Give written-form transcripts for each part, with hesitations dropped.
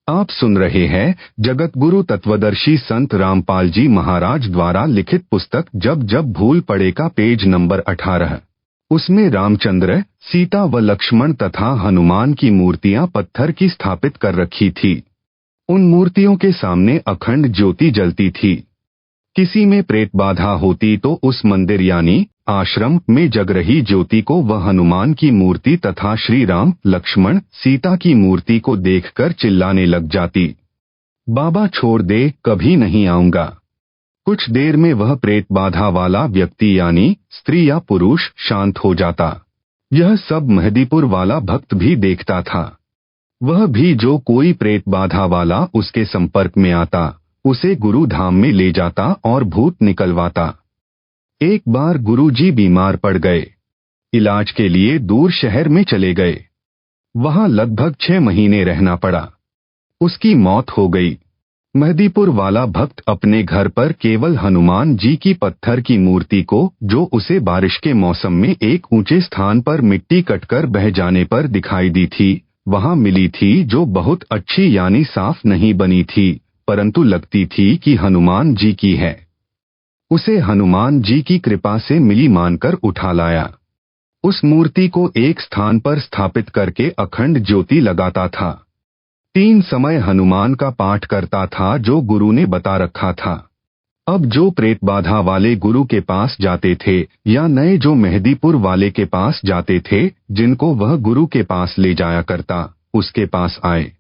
आप सुन रहे हैं जगत गुरु तत्वदर्शी संत रामपाल जी महाराज द्वारा लिखित पुस्तक जब जब भूल पड़े का पेज नंबर 18। उसमें रामचंद्र, सीता व लक्ष्मण तथा हनुमान की मूर्तियां पत्थर की स्थापित कर रखी थी। उन मूर्तियों के सामने अखंड ज्योति जलती थी। किसी में प्रेत बाधा होती तो उस मंदिर यानी आश्रम में जग रही ज्योति को वह हनुमान की मूर्ति तथा श्री राम, लक्ष्मण, सीता की मूर्ति को देखकर चिल्लाने लग जाती, बाबा छोड़ दे, कभी नहीं आऊंगा। कुछ देर में वह प्रेत बाधा वाला व्यक्ति यानी स्त्री या पुरुष शांत हो जाता। यह सब मेहदीपुर वाला भक्त भी देखता था। वह भी जो कोई प्रेत बाधा वाला उसके संपर्क में आता उसे गुरु धाम में ले जाता और भूत निकलवाता। एक बार गुरुजी बीमार पड़ गए। इलाज के लिए दूर शहर में चले गए। वहां लगभग 6 महीने रहना पड़ा। उसकी मौत हो गई। मेहदीपुर वाला भक्त अपने घर पर केवल हनुमान जी की पत्थर की मूर्ति को, जो उसे बारिश के मौसम में एक ऊंचे स्थान पर मिट्टी कटकर बह जाने पर दिखाई दी थी, वहां मिली थी, जो बहुत अच्छी यानी साफ नहीं बनी थी, परंतु लगती थी कि हनुमान जी की है। उसे हनुमान जी की कृपा से मिली मानकर उठा लाया। उस मूर्ति को एक स्थान पर स्थापित करके अखंड ज्योति लगाता था। 3 समय हनुमान का पाठ करता था जो गुरु ने बता रखा था। अब जो प्रेत बाधा वाले गुरु के पास जाते थे या नए जो मेहदीपुर वाले के पास जाते थे, जिनको वह गुरु के पास ले जाया करता, उसके पास आए।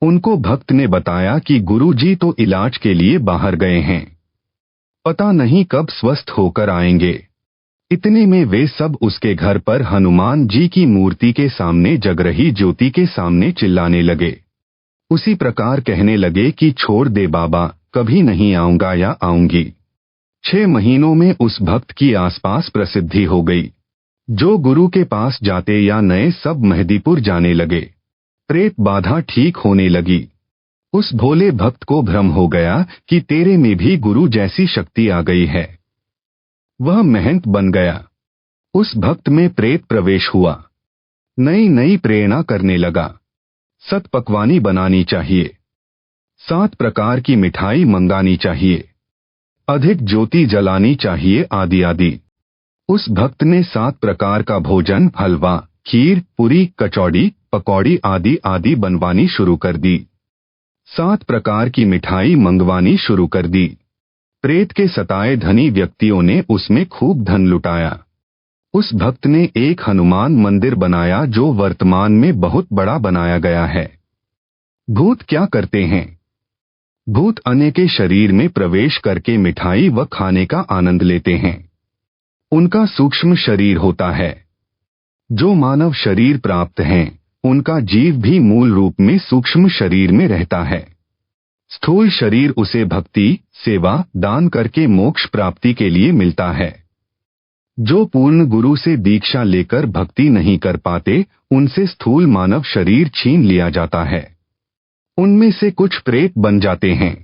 उनको भक्त ने बताया कि गुरुजी तो इलाज के लिए बाहर गए हैं, पता नहीं कब स्वस्थ होकर आएंगे। इतने में वे सब उसके घर पर हनुमान जी की मूर्ति के सामने जग रही ज्योति के सामने चिल्लाने लगे। उसी प्रकार कहने लगे कि छोड़ दे बाबा, कभी नहीं आऊंगा या आऊंगी। 6 महीनों में उस भक्त की आसपास प्रसिद्धि हो गई। जो गुरु के पास जाते या नए सब मेहदीपुर जाने लगे। प्रेत बाधा ठीक होने लगी। उस भोले भक्त को भ्रम हो गया कि तेरे में भी गुरु जैसी शक्ति आ गई है। वह महंत बन गया। उस भक्त में प्रेत प्रवेश हुआ। नई नई प्रेरणा करने लगा। सत पकवानी बनानी चाहिए, 7 प्रकार की मिठाई मंगानी चाहिए, अधिक ज्योति जलानी चाहिए, आदि आदि। उस भक्त ने 7 प्रकार का भोजन, हलवा, खीर, पूरी, कचौड़ी, पकौड़ी आदि आदि बनवानी शुरू कर दी। 7 प्रकार की मिठाई मंगवानी शुरू कर दी। प्रेत के सताए धनी व्यक्तियों ने उसमें खूब धन लुटाया। उस भक्त ने एक हनुमान मंदिर बनाया जो वर्तमान में बहुत बड़ा बनाया गया है। भूत क्या करते हैं? भूत अन्य के शरीर में प्रवेश करके मिठाई व खाने का आनंद लेते हैं। उनका सूक्ष्म शरीर होता है। जो मानव शरीर प्राप्त हैं, उनका जीव भी मूल रूप में सूक्ष्म शरीर में रहता है। स्थूल शरीर उसे भक्ति, सेवा, दान करके मोक्ष प्राप्ति के लिए मिलता है। जो पूर्ण गुरु से दीक्षा लेकर भक्ति नहीं कर पाते, उनसे स्थूल मानव शरीर छीन लिया जाता है। उनमें से कुछ प्रेत बन जाते हैं।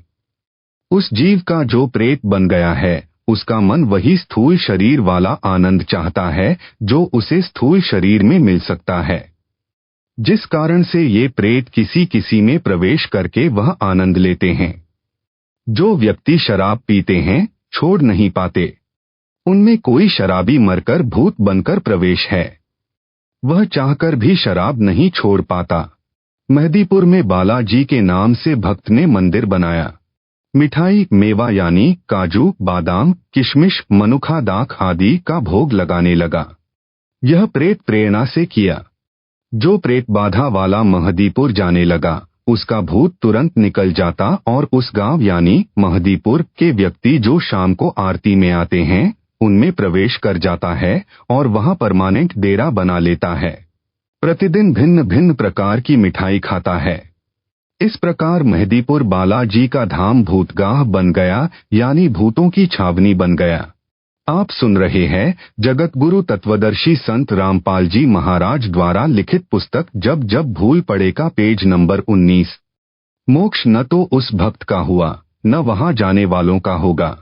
उस जीव का जो प्रेत बन गया है, उसका मन वही स्थूल शरीर वाला आनंद चाहता है जो उसे स्थूल शरीर में मिल सकता है। जिस कारण से ये प्रेत किसी किसी में प्रवेश करके वह आनंद लेते हैं। जो व्यक्ति शराब पीते हैं, छोड़ नहीं पाते। उनमें कोई शराबी मरकर भूत बनकर प्रवेश है। वह चाहकर भी शराब नहीं छोड़ पाता। मेहदीपुर में बालाजी के नाम से भक्त ने मंदिर बनाया। मिठाई, मेवा यानी काजू, बादाम, किशमिश, मनुखा दाख आदि का भोग लगाने लगा। यह प्रेत प्रेरणा से किया। जो प्रेत बाधा वाला मेहदीपुर जाने लगा, उसका भूत तुरंत निकल जाता और उस गांव यानी मेहदीपुर के व्यक्ति जो शाम को आरती में आते हैं, उनमें प्रवेश कर जाता है और वहां परमानेंट डेरा बना लेता है। प्रतिदिन भिन्न भिन्न प्रकार की मिठाई खाता है। इस प्रकार मेहदीपुर बालाजी का धाम भूतगाह बन गया, यानी भूतों की छावनी बन गया। आप सुन रहे हैं जगत गुरु तत्वदर्शी संत रामपाल जी महाराज द्वारा लिखित पुस्तक जब जब भूल पड़े का पेज नंबर 19। मोक्ष न तो उस भक्त का हुआ, न वहां जाने वालों का होगा।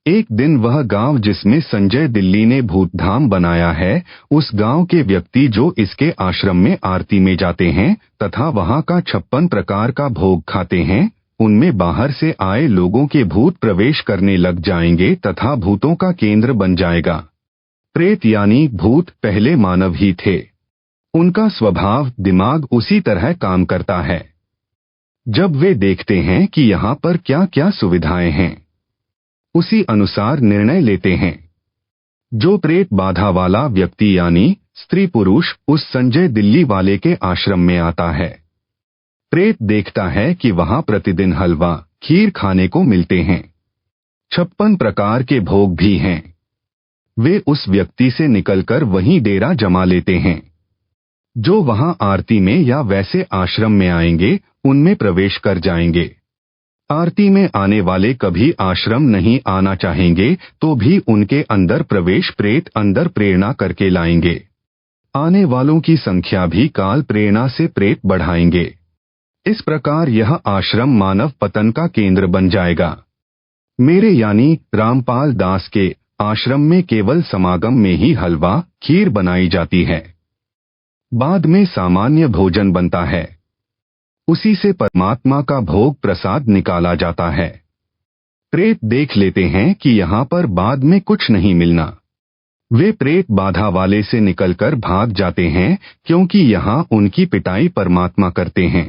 एक दिन वह गांव जिसमें संजय दिल्ली ने भूतधाम बनाया है, उस गांव के व्यक्ति जो इसके आश्रम में आरती में जाते हैं तथा वहां का 56 प्रकार का भोग खाते हैं, उनमें बाहर से आए लोगों के भूत प्रवेश करने लग जाएंगे तथा भूतों का केंद्र बन जाएगा। प्रेत यानी भूत पहले मानव ही थे। उनका स्वभाव दिमाग उसी तरह काम करता है। जब वे देखते हैं कि यहाँ पर क्या क्या सुविधाएं हैं, उसी अनुसार निर्णय लेते हैं। जो प्रेत बाधा वाला व्यक्ति यानी स्त्री पुरुष उस संजय दिल्ली वाले के आश्रम में आता है, प्रेत देखता है कि वहां प्रतिदिन हलवा खीर खाने को मिलते हैं, 56 प्रकार के भोग भी हैं। वे उस व्यक्ति से निकलकर वहीं डेरा जमा लेते हैं। जो वहां आरती में या वैसे आश्रम में आएंगे उनमें प्रवेश कर जाएंगे। आरती में आने वाले कभी आश्रम नहीं आना चाहेंगे तो भी उनके अंदर प्रवेश प्रेत अंदर प्रेरणा करके लाएंगे। आने वालों की संख्या भी काल प्रेरणा से प्रेत बढ़ाएंगे। इस प्रकार यह आश्रम मानव पतन का केंद्र बन जाएगा। मेरे यानी रामपाल दास के आश्रम में केवल समागम में ही हलवा खीर बनाई जाती है। बाद में सामान्य भोजन बनता है, उसी से परमात्मा का भोग प्रसाद निकाला जाता है। प्रेत देख लेते हैं कि यहाँ पर बाद में कुछ नहीं मिलना। वे प्रेत बाधा वाले से निकलकर भाग जाते हैं क्योंकि यहाँ उनकी पिटाई परमात्मा करते हैं।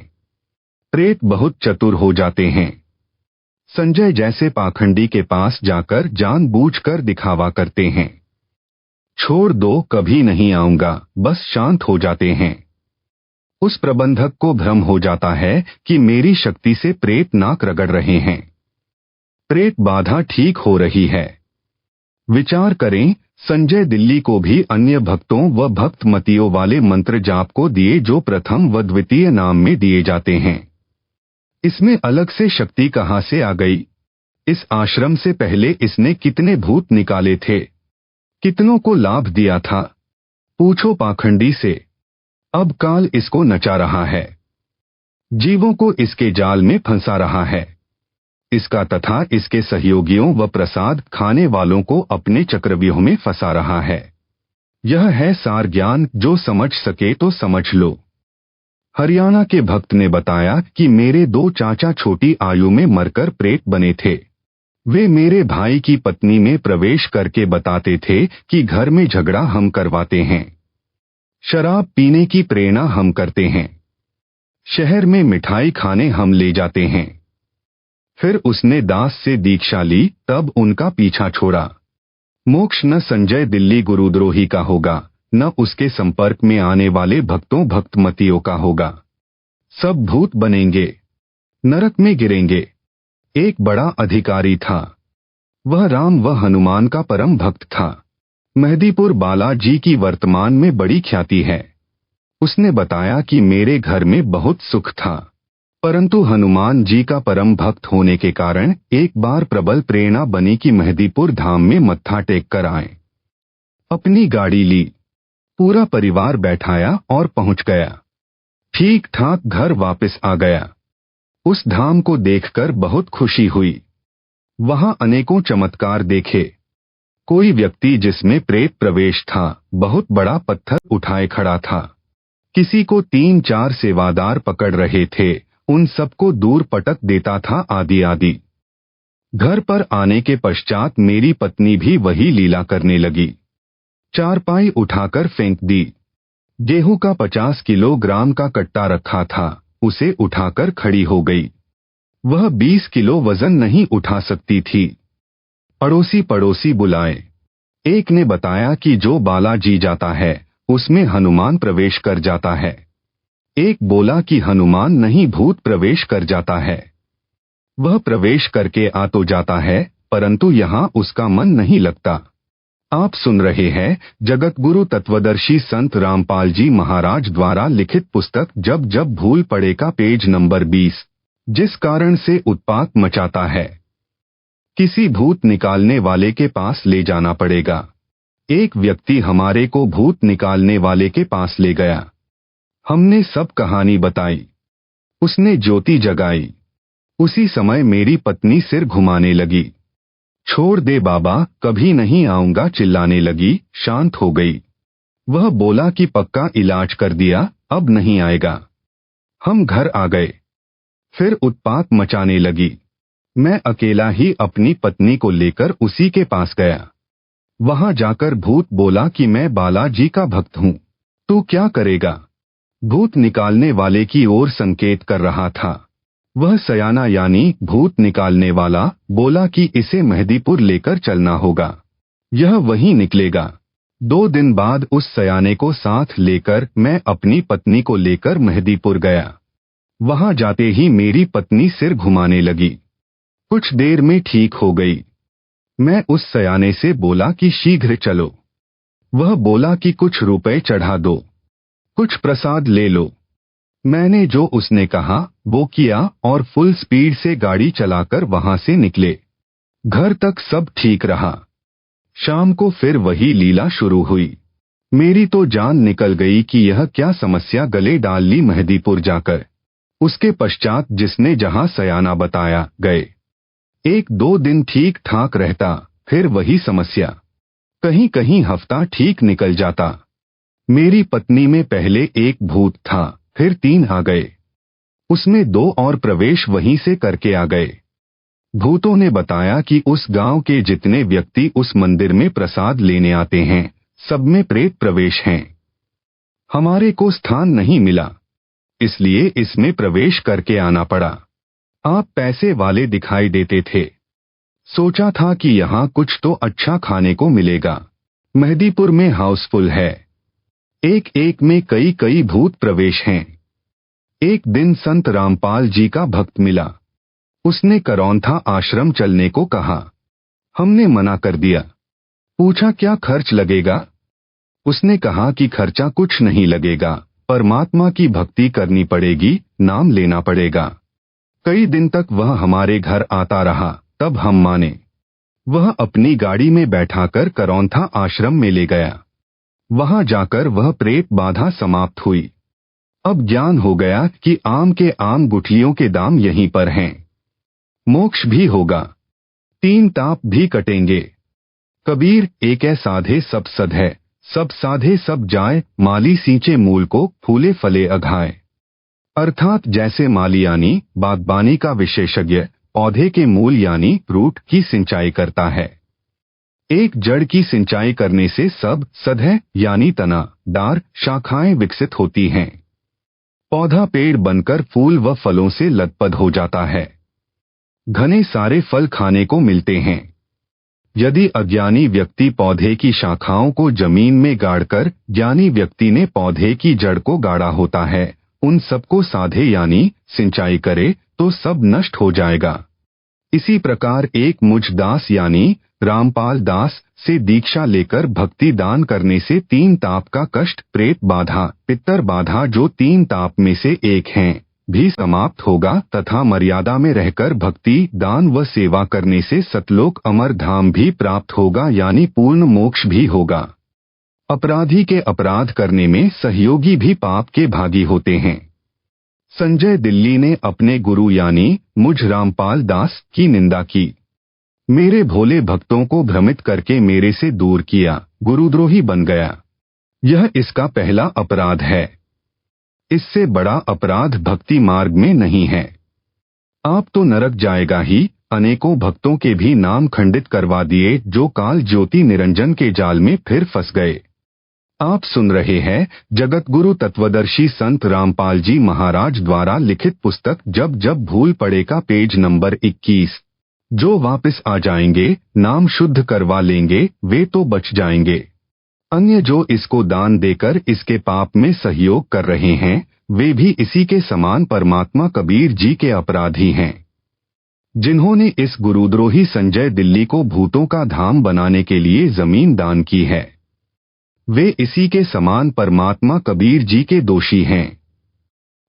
प्रेत बहुत चतुर हो जाते हैं। संजय जैसे पाखंडी के पास जाकर जानबूझकर दिखावा करते हैं। छोड़ दो, कभी नहीं आऊंगा, बस शांत हो जाते हैं। उस प्रबंधक को भ्रम हो जाता है कि मेरी शक्ति से प्रेत नाक रगड़ रहे हैं, प्रेत बाधा ठीक हो रही है। विचार करें, संजय दिल्ली को भी अन्य भक्तों व भक्तमतियों वाले मंत्र जाप को दिए जो प्रथम व द्वितीय नाम में दिए जाते हैं। इसमें अलग से शक्ति कहाँ से आ गई? इस आश्रम से पहले इसने कितने भूत निकाले थे, कितनों को लाभ दिया था? पूछो पाखंडी से। अब काल इसको नचा रहा है, जीवों को इसके जाल में फंसा रहा है। इसका तथा इसके सहयोगियों व प्रसाद खाने वालों को अपने चक्रव्यूह में फंसा रहा है। यह है सार ज्ञान, जो समझ सके तो समझ लो। हरियाणा के भक्त ने बताया कि मेरे 2 चाचा छोटी आयु में मरकर प्रेत बने थे। वे मेरे भाई की पत्नी में प्रवेश करके बताते थे कि घर में झगड़ा हम करवाते हैं, शराब पीने की प्रेरणा हम करते हैं, शहर में मिठाई खाने हम ले जाते हैं। फिर उसने दास से दीक्षा ली, तब उनका पीछा छोड़ा। मोक्ष न संजय दिल्ली गुरुद्रोही का होगा, न उसके संपर्क में आने वाले भक्तों भक्तमतियों का होगा। सब भूत बनेंगे, नरक में गिरेंगे। एक बड़ा अधिकारी था, वह राम व हनुमान का परम भक्त था। मेहदीपुर बालाजी की वर्तमान में बड़ी ख्याति है। उसने बताया कि मेरे घर में बहुत सुख था, परंतु हनुमान जी का परम भक्त होने के कारण एक बार प्रबल प्रेरणा बनी कि मेहदीपुर धाम में मत्था टेक कर आए। अपनी गाड़ी ली, पूरा परिवार बैठाया और पहुंच गया। ठीक ठाक घर वापस आ गया। उस धाम को देखकर बहुत खुशी हुई। वहां अनेकों चमत्कार देखे। कोई व्यक्ति जिसमें प्रेत प्रवेश था, बहुत बड़ा पत्थर उठाए खड़ा था। किसी को 3-4 सेवादार पकड़ रहे थे, उन सबको दूर पटक देता था, आदि आदि। घर पर आने के पश्चात मेरी पत्नी भी वही लीला करने लगी। चारपाई उठाकर फेंक दी। गेहूं का 50 किलोग्राम का कट्टा रखा था, उसे उठाकर खड़ी हो गई। वह 20 किलो वजन नहीं उठा सकती थी। अड़ोसी पड़ोसी बुलाए। एक ने बताया कि जो बालाजी जाता है उसमें हनुमान प्रवेश कर जाता है। एक बोला कि हनुमान नहीं, भूत प्रवेश कर जाता है। वह प्रवेश करके आ तो जाता है, परंतु यहाँ उसका मन नहीं लगता। आप सुन रहे हैं जगतगुरु तत्वदर्शी संत रामपाल जी महाराज द्वारा लिखित पुस्तक जब जब भूल पड़े का पेज नंबर 20। जिस कारण से उत्पात मचाता है, किसी भूत निकालने वाले के पास ले जाना पड़ेगा। एक व्यक्ति हमारे को भूत निकालने वाले के पास ले गया। हमने सब कहानी बताई। उसने ज्योति जगाई। उसी समय मेरी पत्नी सिर घुमाने लगी। छोड़ दे बाबा, कभी नहीं आऊंगा चिल्लाने लगी, शांत हो गई। वह बोला कि पक्का इलाज कर दिया, अब नहीं आएगा। हम घर आ गए। फिर उत्पात मचाने लगी। मैं अकेला ही अपनी पत्नी को लेकर उसी के पास गया। वहां जाकर भूत बोला कि मैं बालाजी का भक्त हूँ, तू क्या करेगा? भूत निकालने वाले की ओर संकेत कर रहा था। वह सयाना यानी भूत निकालने वाला बोला कि इसे मेहदीपुर लेकर चलना होगा, यह वहीं निकलेगा। 2 दिन बाद उस सयाने को साथ लेकर मैं अपनी पत्नी को लेकर मेहदीपुर गया। वहां जाते ही मेरी पत्नी सिर घुमाने लगी। कुछ देर में ठीक हो गई। मैं उस सयाने से बोला कि शीघ्र चलो। वह बोला कि कुछ रुपए चढ़ा दो, कुछ प्रसाद ले लो। मैंने जो उसने कहा वो किया और फुल स्पीड से गाड़ी चलाकर वहां से निकले। घर तक सब ठीक रहा। शाम को फिर वही लीला शुरू हुई। मेरी तो जान निकल गई कि यह क्या समस्या गले डाल ली मेहदीपुर जाकर। उसके पश्चात जिसने जहां सयाना बताया गए। 1-2 दिन ठीक ठाक रहता, फिर वही समस्या। कहीं कहीं हफ्ता ठीक निकल जाता। मेरी पत्नी में पहले एक भूत था, फिर 3 आ गए। उसमें 2 और प्रवेश वहीं से करके आ गए। भूतों ने बताया कि उस गांव के जितने व्यक्ति उस मंदिर में प्रसाद लेने आते हैं, सब में प्रेत प्रवेश हैं। हमारे को स्थान नहीं मिला, इसलिए इसमें प्रवेश करके आना पड़ा। आप पैसे वाले दिखाई देते थे। सोचा था कि यहाँ कुछ तो अच्छा खाने को मिलेगा। मेहदीपुर में हाउसफुल है, एक में कई कई भूत प्रवेश हैं। एक दिन संत रामपाल जी का भक्त मिला। उसने करौंथा आश्रम चलने को कहा। हमने मना कर दिया। पूछा क्या खर्च लगेगा? उसने कहा कि खर्चा कुछ नहीं लगेगा, परमात्मा की भक्ति करनी पड़ेगी, नाम लेना पड़ेगा। कई दिन तक वह हमारे घर आता रहा, तब हम माने। वह अपनी गाड़ी में बैठाकर करौंथा आश्रम में ले गया। वहां जाकर वह प्रेत बाधा समाप्त हुई। अब ज्ञान हो गया कि आम के आम गुठलियों के दाम यहीं पर हैं। मोक्ष भी होगा, 3 ताप भी कटेंगे। कबीर एकै साधे सब सधै, सब साधे सब जाए, माली सींचे मूल को, फूले फले अघाए। अर्थात जैसे माली यानी बागबानी का विशेषज्ञ पौधे के मूल यानी रूट की सिंचाई करता है। एक जड़ की सिंचाई करने से सब सधै यानी तना, डार, शाखाएं विकसित होती हैं। पौधा पेड़ बनकर फूल व फलों से लदपद हो जाता है। घने सारे फल खाने को मिलते हैं। यदि अज्ञानी व्यक्ति पौधे की शाखाओं को जमीन में गाड़कर ज्ञानी व्यक्ति ने पौधे की जड़ को गाड़ा होता है, उन सबको साधे यानी सिंचाई करे तो सब नष्ट हो जाएगा। इसी प्रकार एक मुझ दास यानी रामपाल दास से दीक्षा लेकर भक्ति दान करने से 3 ताप का कष्ट, प्रेत बाधा, पितर बाधा जो 3 ताप में से एक हैं, भी समाप्त होगा तथा मर्यादा में रहकर भक्ति दान व सेवा करने से सतलोक अमर धाम भी प्राप्त होगा यानी पूर्ण मोक्ष भी होगा। अपराधी के अपराध करने में सहयोगी भी पाप के भागी होते हैं। संजय दिल्ली ने अपने गुरु यानी मुझ रामपाल दास की निंदा की। मेरे भोले भक्तों को भ्रमित करके मेरे से दूर किया, गुरुद्रोही बन गया। यह इसका पहला अपराध है। इससे बड़ा अपराध भक्ति मार्ग में नहीं है। आप तो नरक जाएगा ही, अनेकों भक्तों के भी नाम खंडित करवा दिए जो काल ज्योति निरंजन के जाल में फिर फंस गए। आप सुन रहे हैं जगतगुरु तत्वदर्शी संत रामपाल जी महाराज द्वारा लिखित पुस्तक जब जब भूल पड़े का पेज नंबर 21। जो वापस आ जाएंगे, नाम शुद्ध करवा लेंगे, वे तो बच जाएंगे। अन्य जो इसको दान देकर इसके पाप में सहयोग कर रहे हैं, वे भी इसी के समान परमात्मा कबीर जी के अपराधी हैं। जिन्होंने इस गुरुद्रोही संजय दिल्ली को भूतों का धाम बनाने के लिए जमीन दान की है, वे इसी के समान परमात्मा कबीर जी के दोषी हैं।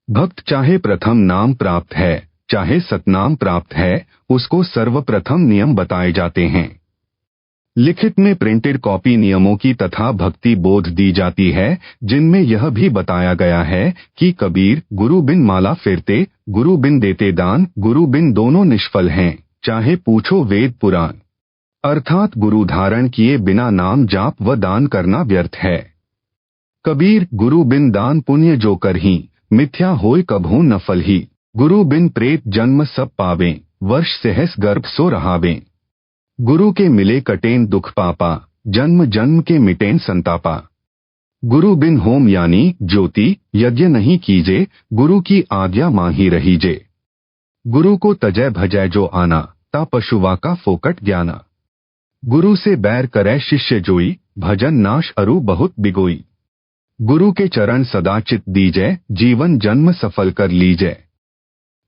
भक्त चाहे प्रथम नाम प्राप्त है, चाहे सतनाम प्राप्त है, उसको सर्वप्रथम नियम बताए जाते हैं। लिखित में प्रिंटेड कॉपी नियमों की तथा भक्ति बोध दी जाती है, जिनमें यह भी बताया गया है कि कबीर गुरु बिन माला फेरते, गुरु बिन देते दान, गुरु बिन दोनों निष्फल हैं, चाहे पूछो वेद पुराण। अर्थात गुरु धारण किए बिना नाम जाप व दान करना व्यर्थ है। कबीर गुरु बिन दान पुण्य जो करही, मिथ्या होय कभू न फलही। गुरु बिन प्रेत जन्म सब पावें, वर्ष सहस गर्भ सो रहावें। गुरु के मिले कटेन दुख पापा, जन्म जन्म के मिटेन संतापा। गुरु बिन होम यानी ज्योति यज्ञ नहीं कीजे, गुरु की आज्ञा माही रहीजे। गुरु को तजय भजय जो आना, ता पशुवा का फोकट ज्ञाना। गुरु से बैर करे शिष्य जोई, भजन नाश अरु बहुत बिगोई। गुरु के चरण सदा चित दीजय, जीवन जन्म सफल कर लीजय।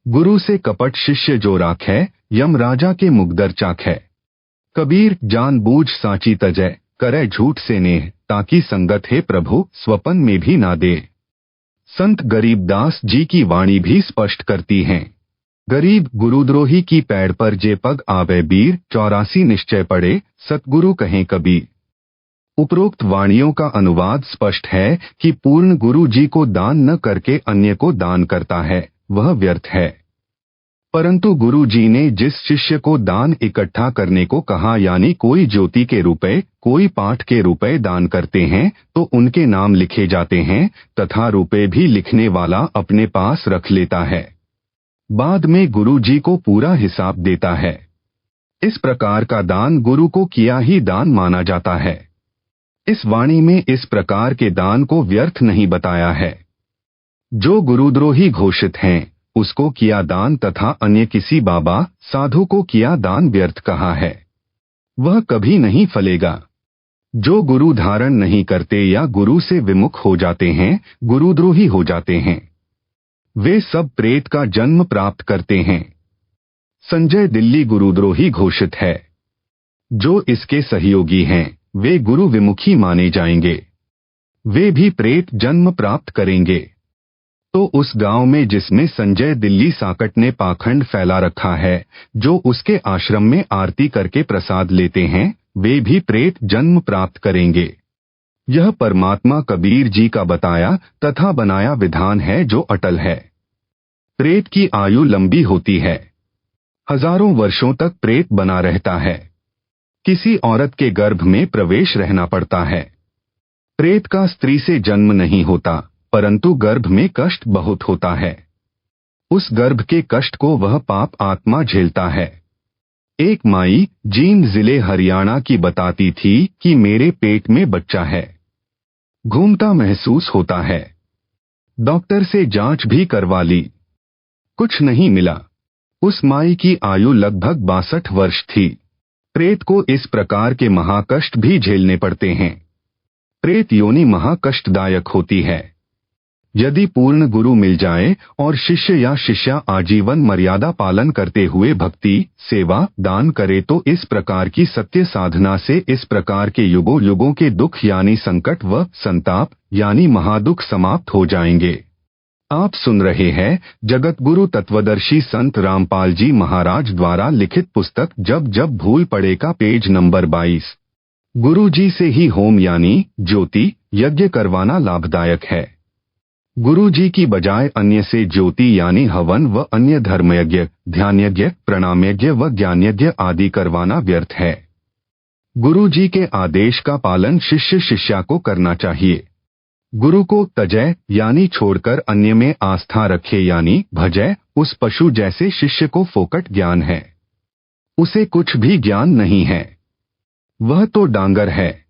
गुरु से कपट शिष्य जो राखै, यम राजा के मुगदर चाखै। कबीर जानबूझ साची तजय, करे झूठ से नेह, ताकि संगत है प्रभु स्वपन में भी ना दे। संत गरीबदास जी की वाणी भी स्पष्ट करती हैं। गरीब गुरुद्रोही की पैड़ पर जे पग आवे बीर, 84 निश्चय पड़े सतगुरु कहें कबीर। उपरोक्त वाणियों का अनुवाद स्पष्ट है कि पूर्ण गुरु जी को दान न करके अन्य को दान करता है वह व्यर्थ है। परंतु गुरु जी ने जिस शिष्य को दान इकट्ठा करने को कहा यानी कोई ज्योति के रुपए, कोई पाठ के रुपए दान करते हैं तो उनके नाम लिखे जाते हैं तथा रुपए भी लिखने वाला अपने पास रख लेता है। बाद में गुरु जी को पूरा हिसाब देता है। इस प्रकार का दान गुरु को किया ही दान माना जाता है। इस वाणी में इस प्रकार के दान को व्यर्थ नहीं बताया है। जो गुरुद्रोही घोषित हैं, उसको किया दान तथा अन्य किसी बाबा साधु को किया दान व्यर्थ कहा है, वह कभी नहीं फलेगा। जो गुरु धारण नहीं करते या गुरु से विमुख हो जाते हैं, गुरुद्रोही हो जाते हैं, वे सब प्रेत का जन्म प्राप्त करते हैं। संजय दिल्ली गुरुद्रोही घोषित है। जो इसके सहयोगी हैं, वे गुरु विमुखी माने जाएंगे, वे भी प्रेत जन्म प्राप्त करेंगे। तो उस गांव में जिसमें संजय दिल्ली साकट ने पाखंड फैला रखा है, जो उसके आश्रम में आरती करके प्रसाद लेते हैं, वे भी प्रेत जन्म प्राप्त करेंगे। यह परमात्मा कबीर जी का बताया तथा बनाया विधान है जो अटल है। प्रेत की आयु लंबी होती है, हजारों वर्षों तक प्रेत बना रहता है। किसी औरत के गर्भ में प्रवेश रहना पड़ता है। प्रेत का स्त्री से जन्म नहीं होता, परंतु गर्भ में कष्ट बहुत होता है। उस गर्भ के कष्ट को वह पाप आत्मा झेलता है। एक माई जींद जिले हरियाणा की बताती थी कि मेरे पेट में बच्चा है, घूमता महसूस होता है। डॉक्टर से जांच भी करवा ली, कुछ नहीं मिला। उस माई की आयु लगभग 62 वर्ष थी। प्रेत को इस प्रकार के महाकष्ट भी झेलने पड़ते हैं। प्रेत योनि महाकष्टदायक होती है। यदि पूर्ण गुरु मिल जाए और शिष्य या शिष्या आजीवन मर्यादा पालन करते हुए भक्ति, सेवा, दान करे तो इस प्रकार की सत्य साधना से इस प्रकार के युगों युगों के दुख यानी संकट व संताप यानी महादुख समाप्त हो जाएंगे। आप सुन रहे हैं जगत गुरु तत्वदर्शी संत रामपाल जी महाराज द्वारा लिखित पुस्तक जब जब भूल पड़े का पेज नंबर 22। गुरु जी से ही होम यानी ज्योति यज्ञ करवाना लाभदायक है। गुरु जी की बजाय अन्य से ज्योति यानी हवन व अन्य धर्मयज्ञ, ध्यानयज्ञ, प्रणामयज्ञ व ज्ञानयज्ञ आदि करवाना व्यर्थ है। गुरु जी के आदेश का पालन शिष्य शिष्या को करना चाहिए। गुरु को तजय यानी छोड़कर अन्य में आस्था रखे यानी भजय, उस पशु जैसे शिष्य को फोकट ज्ञान है, उसे कुछ भी ज्ञान नहीं है, वह तो डांगर है।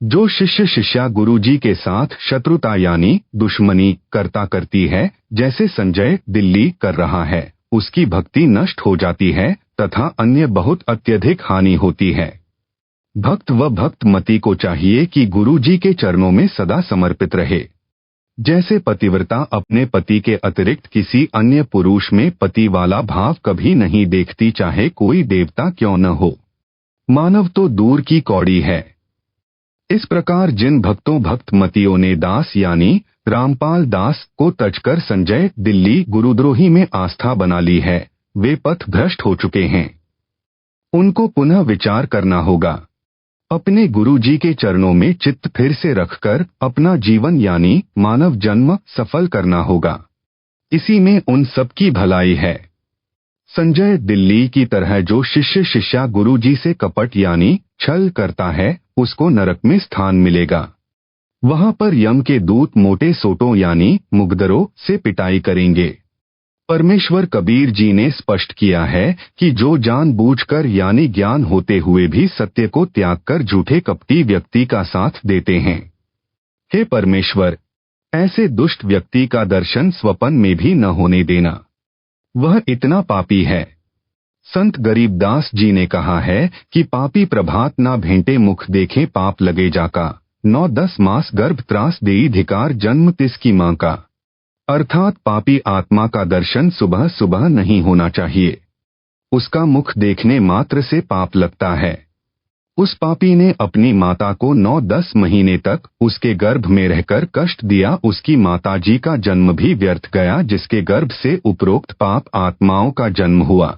जो शिष्य शिष्या गुरु जी के साथ शत्रुता यानी दुश्मनी करता करती है, जैसे संजय दिल्ली कर रहा है, उसकी भक्ति नष्ट हो जाती है तथा अन्य बहुत अत्यधिक हानि होती है। भक्त व भक्त मति को चाहिए कि गुरु जी के चरणों में सदा समर्पित रहे। जैसे पतिव्रता अपने पति के अतिरिक्त किसी अन्य पुरुष में पति वाला भाव कभी नहीं देखती, चाहे कोई देवता क्यों न हो। मानव तो दूर की कौड़ी है। इस प्रकार जिन भक्तों भक्त मतियों ने दास यानी रामपाल दास को तजकर संजय दिल्ली गुरुद्रोही में आस्था बना ली है, वे पथ भ्रष्ट हो चुके हैं। उनको पुनः विचार करना होगा। अपने गुरु जी के चरणों में चित्त फिर से रखकर अपना जीवन यानी मानव जन्म सफल करना होगा। इसी में उन सबकी भलाई है। संजय दिल्ली की तरह जो शिष्य शिष्या गुरु जी से कपट यानी छल करता है, उसको नरक में स्थान मिलेगा। वहां पर यम के दूत मोटे सोटों यानी मुगदरों से पिटाई करेंगे। परमेश्वर कबीर जी ने स्पष्ट किया है कि जो जानबूझकर यानी ज्ञान होते हुए भी सत्य को त्याग कर झूठे कपटी व्यक्ति का साथ देते हैं, हे परमेश्वर, ऐसे दुष्ट व्यक्ति का दर्शन स्वप्न में भी न होने देना। वह इतना पापी है। संत गरीबदास जी ने कहा है कि पापी प्रभात ना भेंटे मुख देखे पाप लगे जाका, 9-10 मास गर्भ त्रास देई धिकार जन्म तिसकी मां का। अर्थात पापी आत्मा का दर्शन सुबह सुबह नहीं होना चाहिए। उसका मुख देखने मात्र से पाप लगता है। उस पापी ने अपनी माता को 9-10 महीने तक उसके गर्भ में रहकर कष्ट दिया। उसकी माताजी का जन्म भी व्यर्थ गया, जिसके गर्भ से उपरोक्त पाप आत्माओं का जन्म हुआ।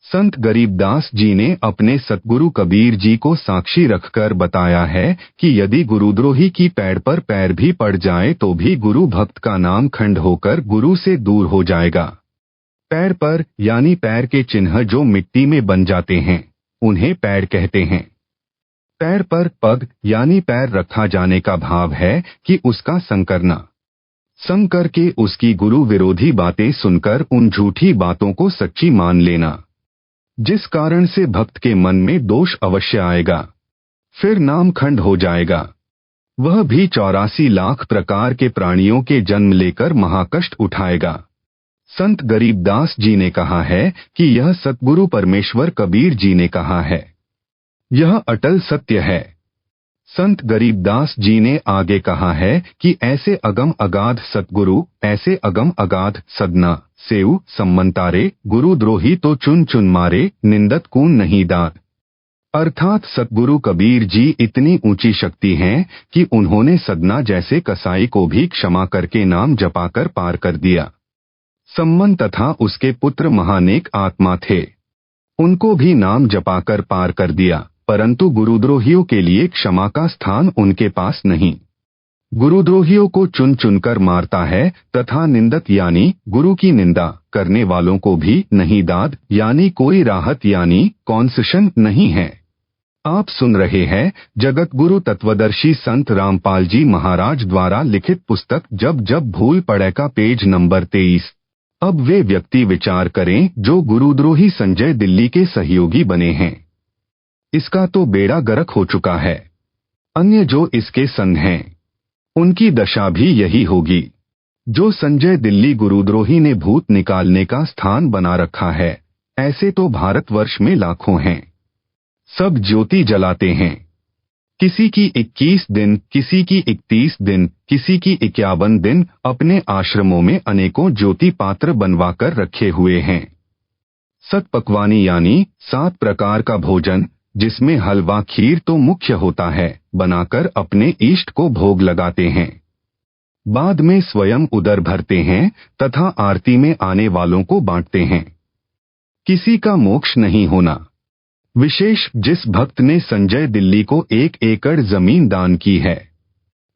संत गरीबदास जी ने अपने सतगुरु कबीर जी को साक्षी रखकर बताया है कि यदि गुरुद्रोही की पैर पर पैर भी पड़ जाए तो भी गुरु भक्त का नाम खंड होकर गुरु से दूर हो जाएगा। पैर पर यानी पैर के चिन्ह जो मिट्टी में बन जाते हैं, उन्हें पैर कहते हैं। पैर पर पग यानी पैर रखा जाने का भाव है कि उसका संग करना। संग करके उसकी गुरु विरोधी बातें सुनकर उन झूठी बातों को सच्ची मान लेना, जिस कारण से भक्त के मन में दोष अवश्य आएगा, फिर नाम खंड हो जाएगा। वह भी 84 लाख प्रकार के प्राणियों के जन्म लेकर महाकष्ट उठाएगा। संत गरीबदास जी ने कहा है कि यह सतगुरु परमेश्वर कबीर जी ने कहा है। यह अटल सत्य है। संत गरीबदास जी ने आगे कहा है कि ऐसे अगम अगाध सतगुरु, ऐसे अगम अगाध सदना सेऊ सम्मंतारे, गुरुद्रोही तो चुन चुन मारे, निंदत कून नहीं दात। अर्थात सतगुरु कबीर जी इतनी ऊंची शक्ति हैं कि उन्होंने सदना जैसे कसाई को भी क्षमा करके नाम जपाकर पार कर दिया। सम्मन तथा उसके पुत्र महानेक आत्मा थे, उनको भी नाम जपाकर पार कर दिया, परंतु गुरुद्रोहियों के लिए क्षमा का स्थान उनके पास नहीं। गुरुद्रोहियों को चुन चुनकर मारता है तथा निंदक यानी गुरु की निंदा करने वालों को भी नहीं दाद यानी कोई राहत यानी कॉन्सेशन नहीं है। आप सुन रहे हैं जगत गुरु तत्वदर्शी संत रामपाल जी महाराज द्वारा लिखित पुस्तक जब जब भूल पड़े का पेज नंबर 23। अब वे व्यक्ति विचार करें जो गुरुद्रोही संजय दिल्ली के सहयोगी बने हैं। इसका तो बेड़ा गर्क हो चुका है। अन्य जो इसके संग हैं, उनकी दशा भी यही होगी। जो संजय दिल्ली गुरुद्रोही ने भूत निकालने का स्थान बना रखा है, ऐसे तो भारतवर्ष में लाखों हैं। सब ज्योति जलाते हैं, किसी की 21 दिन, किसी की 31 दिन, किसी की 51 दिन। अपने आश्रमों में अनेकों ज्योति पात्र बनवाकर रखे हुए हैं। सत पकवानी यानी 7 प्रकार का भोजन, जिसमें हलवा खीर तो मुख्य होता है, बनाकर अपने इष्ट को भोग लगाते हैं। बाद में स्वयं उदर भरते हैं तथा आरती में आने वालों को बांटते हैं। किसी का मोक्ष नहीं होना। विशेष जिस भक्त ने संजय दिल्ली को 1 एकड़ जमीन दान की है,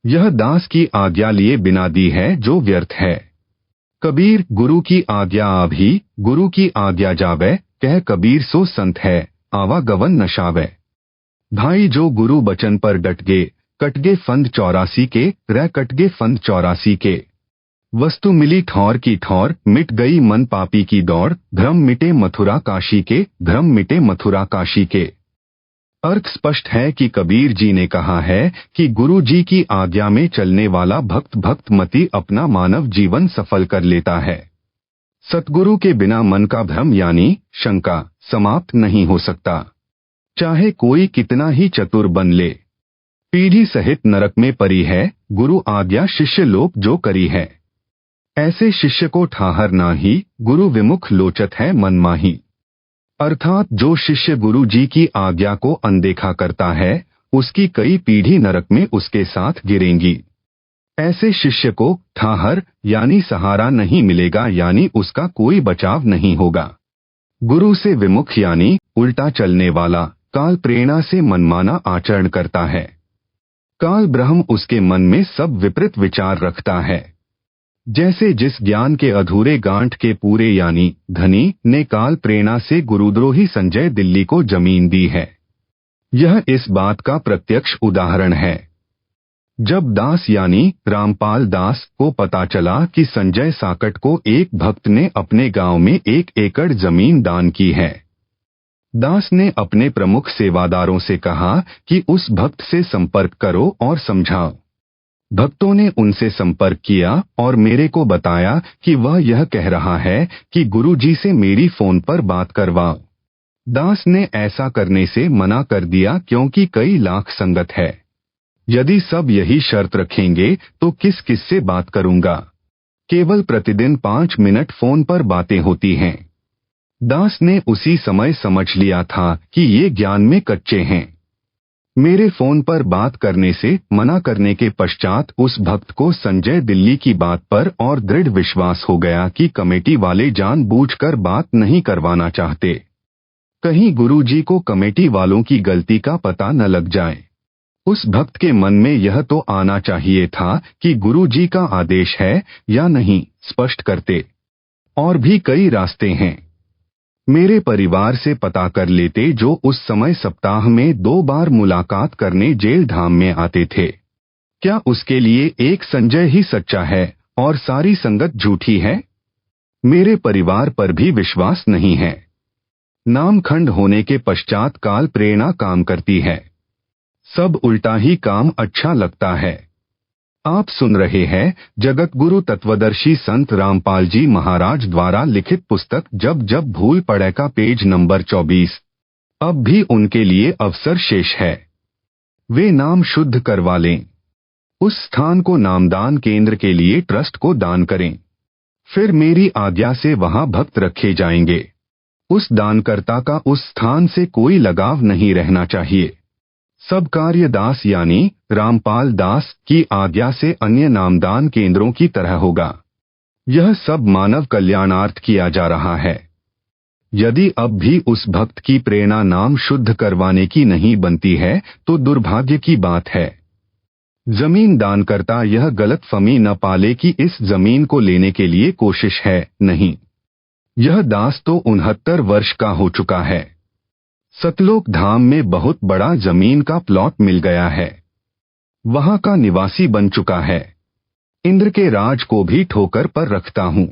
यह दास की आज्ञा लिए बिना दी है जो व्यर्थ है। कबीर गुरु की आज्ञा आभी, गुरु की आज्ञा जावे, कह कबीर सो संत है, आवागवन नशावे। भाई जो गुरु बचन पर डट गे, कटगे फंद 84 के, रह कटगे फंद 84 के। वस्तु मिली ठौर की ठौर, मिट गई मन पापी की दौड़, भ्रम मिटे मथुरा काशी के, भ्रम मिटे मथुरा काशी के। अर्थ स्पष्ट है कि कबीर जी ने कहा है कि गुरु जी की आज्ञा में चलने वाला भक्त भक्तमती अपना मानव जीवन सफल कर लेता है। सतगुरु के बिना मन का भ्रम यानी शंका समाप्त नहीं हो सकता, चाहे कोई कितना ही चतुर बन ले। पीढ़ी सहित नरक में परी है, गुरु आज्ञा शिष्य लोप जो करी है। ऐसे शिष्य को ठाहर ना ही, गुरु विमुख लोचत है मन माही। अर्थात जो शिष्य गुरु जी की आज्ञा को अनदेखा करता है, उसकी कई पीढ़ी नरक में उसके साथ गिरेंगी। ऐसे शिष्य को ठाहर यानी सहारा नहीं मिलेगा, यानी उसका कोई बचाव नहीं होगा। गुरु से विमुख यानी उल्टा चलने वाला, काल प्रेरणा से मनमाना आचरण करता है। काल ब्रह्म उसके मन में सब विपरीत विचार रखता है। जैसे जिस ज्ञान के अधूरे गांठ के पूरे यानी धनी ने काल प्रेरणा से गुरुद्रोही संजय दिल्ली को जमीन दी है। यह इस बात का प्रत्यक्ष उदाहरण है। जब दास यानी रामपाल दास को पता चला कि संजय साकट को एक भक्त ने अपने गांव में 1 एकड़ जमीन दान की है, दास ने अपने प्रमुख सेवादारों से कहा कि उस भक्त से संपर्क करो और समझाओ। भक्तों ने उनसे संपर्क किया और मेरे को बताया कि वह यह कह रहा है कि गुरुजी से मेरी फोन पर बात करवाओ। दास ने ऐसा करने से मना कर दिया क्योंकि कई लाख संगत है। यदि सब यही शर्त रखेंगे तो किस किस से बात करूंगा। केवल प्रतिदिन 5 मिनट फोन पर बातें होती हैं। दास ने उसी समय समझ लिया था कि ये ज्ञान में कच्चे हैं। मेरे फोन पर बात करने से मना करने के पश्चात उस भक्त को संजय दिल्ली की बात पर और दृढ़ विश्वास हो गया कि कमेटी वाले जानबूझकर बात नहीं करवाना चाहते। कहीं गुरुजी को कमेटी वालों की गलती का पता न लग जाए। उस भक्त के मन में यह तो आना चाहिए था कि गुरुजी का आदेश है या नहीं, स्पष्ट करते। और भी कई रास्ते हैं। मेरे परिवार से पता कर लेते जो उस समय सप्ताह में 2 बार मुलाकात करने जेल धाम में आते थे। क्या उसके लिए एक संजय ही सच्चा है और सारी संगत झूठी है? मेरे परिवार पर भी विश्वास नहीं है। नामखंड होने के पश्चात काल प्रेरणा काम करती है। सब उल्टा ही काम अच्छा लगता है। आप सुन रहे हैं जगतगुरु तत्वदर्शी संत रामपाल जी महाराज द्वारा लिखित पुस्तक जब जब भूल पड़े का पेज नंबर 24। अब भी उनके लिए अवसर शेष है। वे नाम शुद्ध करवा लें। उस स्थान को नामदान केंद्र के लिए ट्रस्ट को दान करें। फिर मेरी आज्ञा से वहां भक्त रखे जाएंगे। उस दानकर्ता का उस स्थान से कोई लगाव नहीं रहना चाहिए। सब कार्य दास यानी रामपाल दास की आज्ञा से अन्य नामदान केंद्रों की तरह होगा। यह सब मानव कल्याणार्थ किया जा रहा है। यदि अब भी उस भक्त की प्रेरणा नाम शुद्ध करवाने की नहीं बनती है तो दुर्भाग्य की बात है। जमीन दानकर्ता यह गलतफहमी न पाले कि इस जमीन को लेने के लिए कोशिश है, नहीं। यह दास तो 69 वर्ष का हो चुका है। सतलोक धाम में बहुत बड़ा जमीन का प्लॉट मिल गया है। वहां का निवासी बन चुका है। इंद्र के राज को भी ठोकर पर रखता हूं,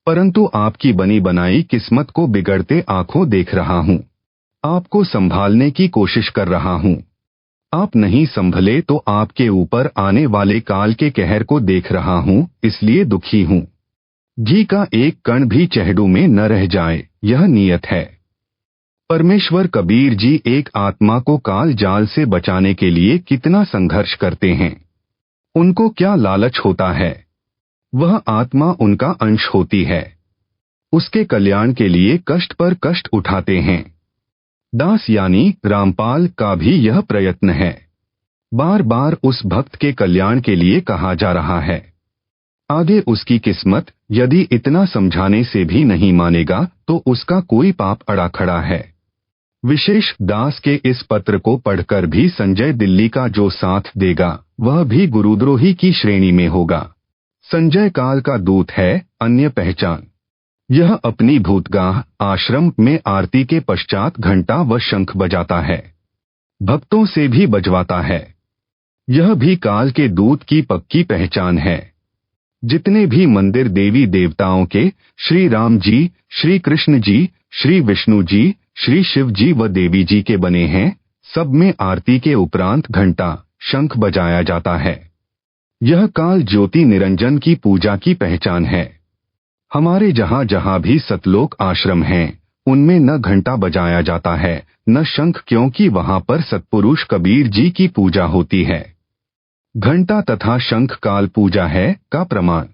परंतु आपकी बनी बनाई किस्मत को बिगड़ते आंखों देख रहा हूं। आपको संभालने की कोशिश कर रहा हूं। आप नहीं संभले तो आपके ऊपर आने वाले काल के कहर को देख रहा हूं, इसलिए दुखी हूं। घी का एक कण भी चहेड़ू में न रह जाए, यह नियत है। परमेश्वर कबीर जी एक आत्मा को काल जाल से बचाने के लिए कितना संघर्ष करते हैं। उनको क्या लालच होता है? वह आत्मा उनका अंश होती है। उसके कल्याण के लिए कष्ट पर कष्ट उठाते हैं। दास यानी रामपाल का भी यह प्रयत्न है। बार बार उस भक्त के कल्याण के लिए कहा जा रहा है। आगे उसकी किस्मत यदि इतना समझाने से भी नहीं मानेगा तो उसका कोई पाप अड़ा खड़ा है। विशेष दास के इस पत्र को पढ़कर भी संजय दिल्ली का जो साथ देगा वह भी गुरुद्रोही की श्रेणी में होगा। संजय काल का दूत है, अन्य पहचान। यह अपनी भूतगाह आश्रम में आरती के पश्चात घंटा व शंख बजाता है। भक्तों से भी बजवाता है। यह भी काल के दूत की पक्की पहचान है। जितने भी मंदिर देवी देवताओं के, श्री राम जी, श्री कृष्ण जी, श्री विष्णु जी, श्री शिव जी व देवी जी के बने हैं, सब में आरती के उपरांत घंटा शंख बजाया जाता है। यह काल ज्योति निरंजन की पूजा की पहचान है। हमारे जहां जहां भी सतलोक आश्रम हैं, उनमें न घंटा बजाया जाता है न शंख, क्योंकि वहां पर सतपुरुष कबीर जी की पूजा होती है। घंटा तथा शंख काल पूजा है का प्रमाण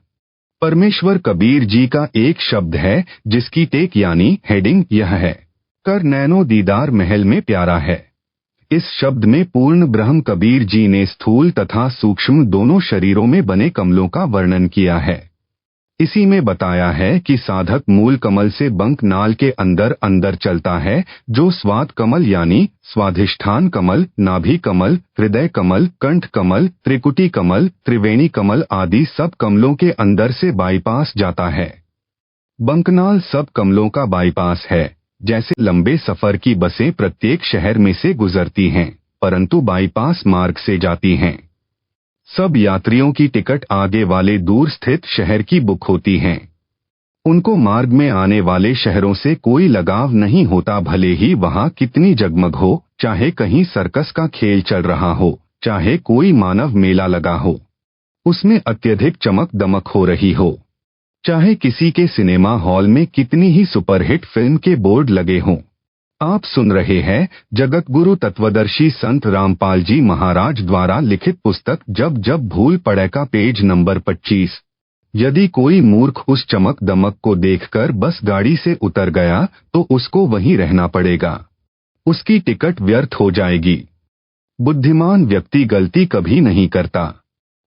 परमेश्वर कबीर जी का एक शब्द है जिसकी टेक यानी हेडिंग यह है, कर नैनो दीदार महल में प्यारा है। इस शब्द में पूर्ण ब्रह्म कबीर जी ने स्थूल तथा सूक्ष्म दोनों शरीरों में बने कमलों का वर्णन किया है। इसी में बताया है कि साधक मूल कमल से बंक नाल के अंदर अंदर चलता है, जो स्वाद कमल यानी स्वाधिष्ठान कमल, नाभि कमल, हृदय कमल, कंठ कमल, त्रिकुटी कमल, त्रिवेणी कमल आदि सब कमलों के अंदर से बाईपास जाता है। बंकनाल सब कमलों का बाईपास है। जैसे लंबे सफर की बसें प्रत्येक शहर में से गुजरती हैं, परंतु बाईपास मार्ग से जाती हैं। सब यात्रियों की टिकट आगे वाले दूर स्थित शहर की बुक होती हैं। उनको मार्ग में आने वाले शहरों से कोई लगाव नहीं होता, भले ही वहां कितनी जगमग हो, चाहे कहीं सर्कस का खेल चल रहा हो, चाहे कोई मानव मेला लगा हो, उसमें अत्यधिक चमक दमक हो रही हो, चाहे किसी के सिनेमा हॉल में कितनी ही सुपरहिट फिल्म के बोर्ड लगे हों। आप सुन रहे हैं जगत गुरु तत्वदर्शी संत रामपाल जी महाराज द्वारा लिखित पुस्तक जब जब भूल पड़े का पेज नंबर 25। यदि कोई मूर्ख उस चमक दमक को देखकर बस गाड़ी से उतर गया तो उसको वहीं रहना पड़ेगा, उसकी टिकट व्यर्थ हो जाएगी। बुद्धिमान व्यक्ति गलती कभी नहीं करता।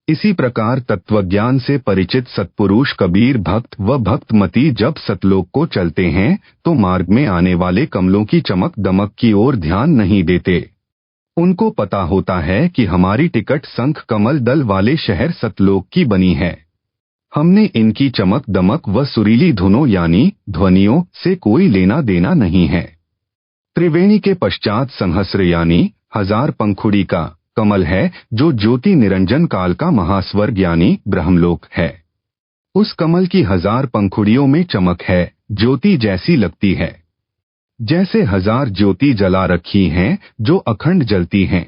इसी प्रकार तत्वज्ञान से परिचित सत्पुरुष कबीर भक्त व भक्तमती जब सतलोक को चलते हैं तो मार्ग में आने वाले कमलों की चमक दमक की ओर ध्यान नहीं देते। उनको पता होता है कि हमारी टिकट शंख कमल दल वाले शहर सतलोक की बनी है। हमने इनकी चमक दमक व सुरीली धुनों यानी ध्वनियों से कोई लेना देना नहीं है। त्रिवेणी के पश्चात संहस्र यानी हजार पंखुड़ी का कमल है, जो ज्योति निरंजन काल का महास्वर्ग यानी ब्रह्मलोक है। उस कमल की हजार पंखुड़ियों में चमक है, ज्योति जैसी लगती है जैसे हजार ज्योति जला रखी हैं जो अखंड जलती हैं।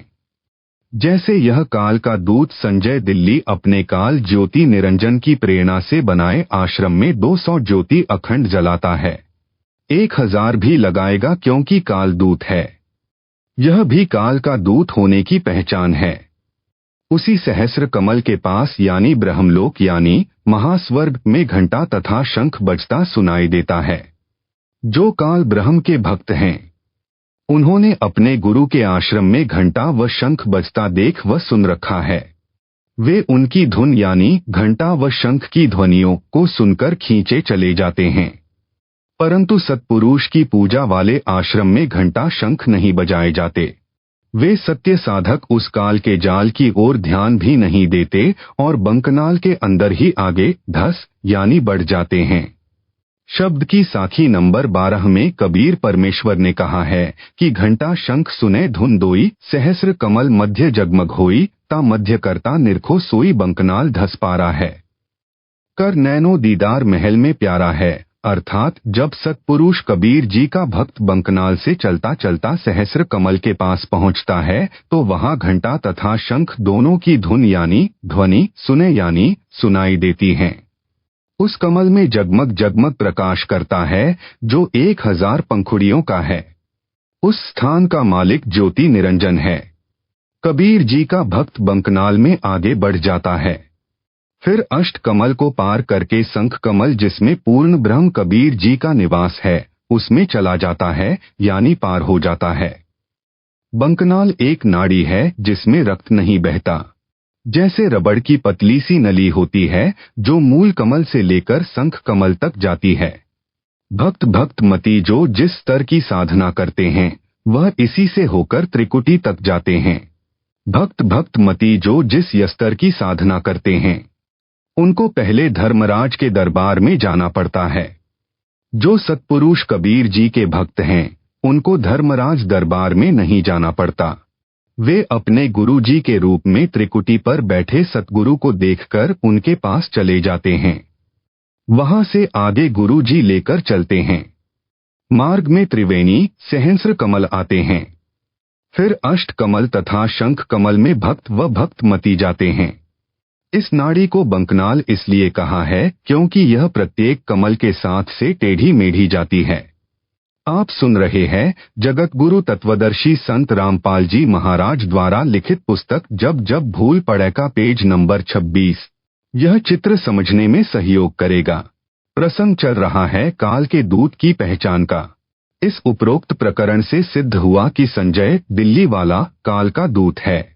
जैसे यह काल का दूत संजय दिल्ली अपने काल ज्योति निरंजन की प्रेरणा से बनाए आश्रम में 200 ज्योति अखंड जलाता है। 1000 भी लगाएगा क्योंकि काल दूत है। यह भी काल का दूत होने की पहचान है। उसी सहस्र कमल के पास यानी ब्रह्मलोक यानी महास्वर्ग में घंटा तथा शंख बजता सुनाई देता है। जो काल ब्रह्म के भक्त हैं, उन्होंने अपने गुरु के आश्रम में घंटा व शंख बजता देख व सुन रखा है। वे उनकी धुन यानी घंटा व शंख की ध्वनियों को सुनकर खींचे चले जाते हैं। परंतु सत्पुरुष की पूजा वाले आश्रम में घंटा शंख नहीं बजाए जाते। वे सत्य साधक उस काल के जाल की ओर ध्यान भी नहीं देते और बंकनाल के अंदर ही आगे धस यानी बढ़ जाते हैं। शब्द की साखी नंबर 12 में कबीर परमेश्वर ने कहा है कि घंटा शंख सुने धुन दोई, सहस्र कमल मध्य जगमग होई, ता मध्य करता निरखो सोई बंकनाल धस पारा है। कर नैनो दीदार महल में प्यारा है, अर्थात जब सत्पुरुष कबीर जी का भक्त बंकनाल से चलता चलता सहस्र कमल के पास पहुंचता है तो वहां घंटा तथा शंख दोनों की धुन यानी ध्वनि सुने यानी सुनाई देती हैं। उस कमल में जगमग जगमग प्रकाश करता है जो 1000 पंखुड़ियों का है। उस स्थान का मालिक ज्योति निरंजन है। कबीर जी का भक्त बंकनाल में आगे बढ़ जाता है। फिर अष्ट कमल को पार करके शंख कमल जिसमें पूर्ण ब्रह्म कबीर जी का निवास है उसमें चला जाता है यानी पार हो जाता है। बंकनाल एक नाड़ी है जिसमें रक्त नहीं बहता। जैसे रबड़ की पतली सी नली होती है जो मूल कमल से लेकर शंख कमल तक जाती है। भक्त भक्तमती जो जिस स्तर की साधना करते हैं वह इसी से होकर त्रिकुटी तक जाते हैं। भक्त भक्तमती जो जिस स्तर की साधना करते हैं उनको पहले धर्मराज के दरबार में जाना पड़ता है। जो सत्पुरुष कबीर जी के भक्त हैं उनको धर्मराज दरबार में नहीं जाना पड़ता। वे अपने गुरु जी के रूप में त्रिकुटी पर बैठे सतगुरु को देखकर उनके पास चले जाते हैं। वहां से आगे गुरु जी लेकर चलते हैं। मार्ग में त्रिवेणी सहस्र कमल आते हैं। फिर अष्ट कमल तथा शंख कमल में भक्त व भक्तमती जाते हैं। इस नाड़ी को बंकनाल इसलिए कहा है क्योंकि यह प्रत्येक कमल के साथ से टेढ़ी मेढ़ी जाती है। आप सुन रहे हैं जगत गुरु तत्वदर्शी संत रामपाल जी महाराज द्वारा लिखित पुस्तक जब जब भूल पड़े का पेज नंबर 26। यह चित्र समझने में सहयोग करेगा। प्रसंग चल रहा है काल के दूत की पहचान का। इस उपरोक्त प्रकरण से सिद्ध हुआ कि संजय दिल्ली वाला काल का दूत है।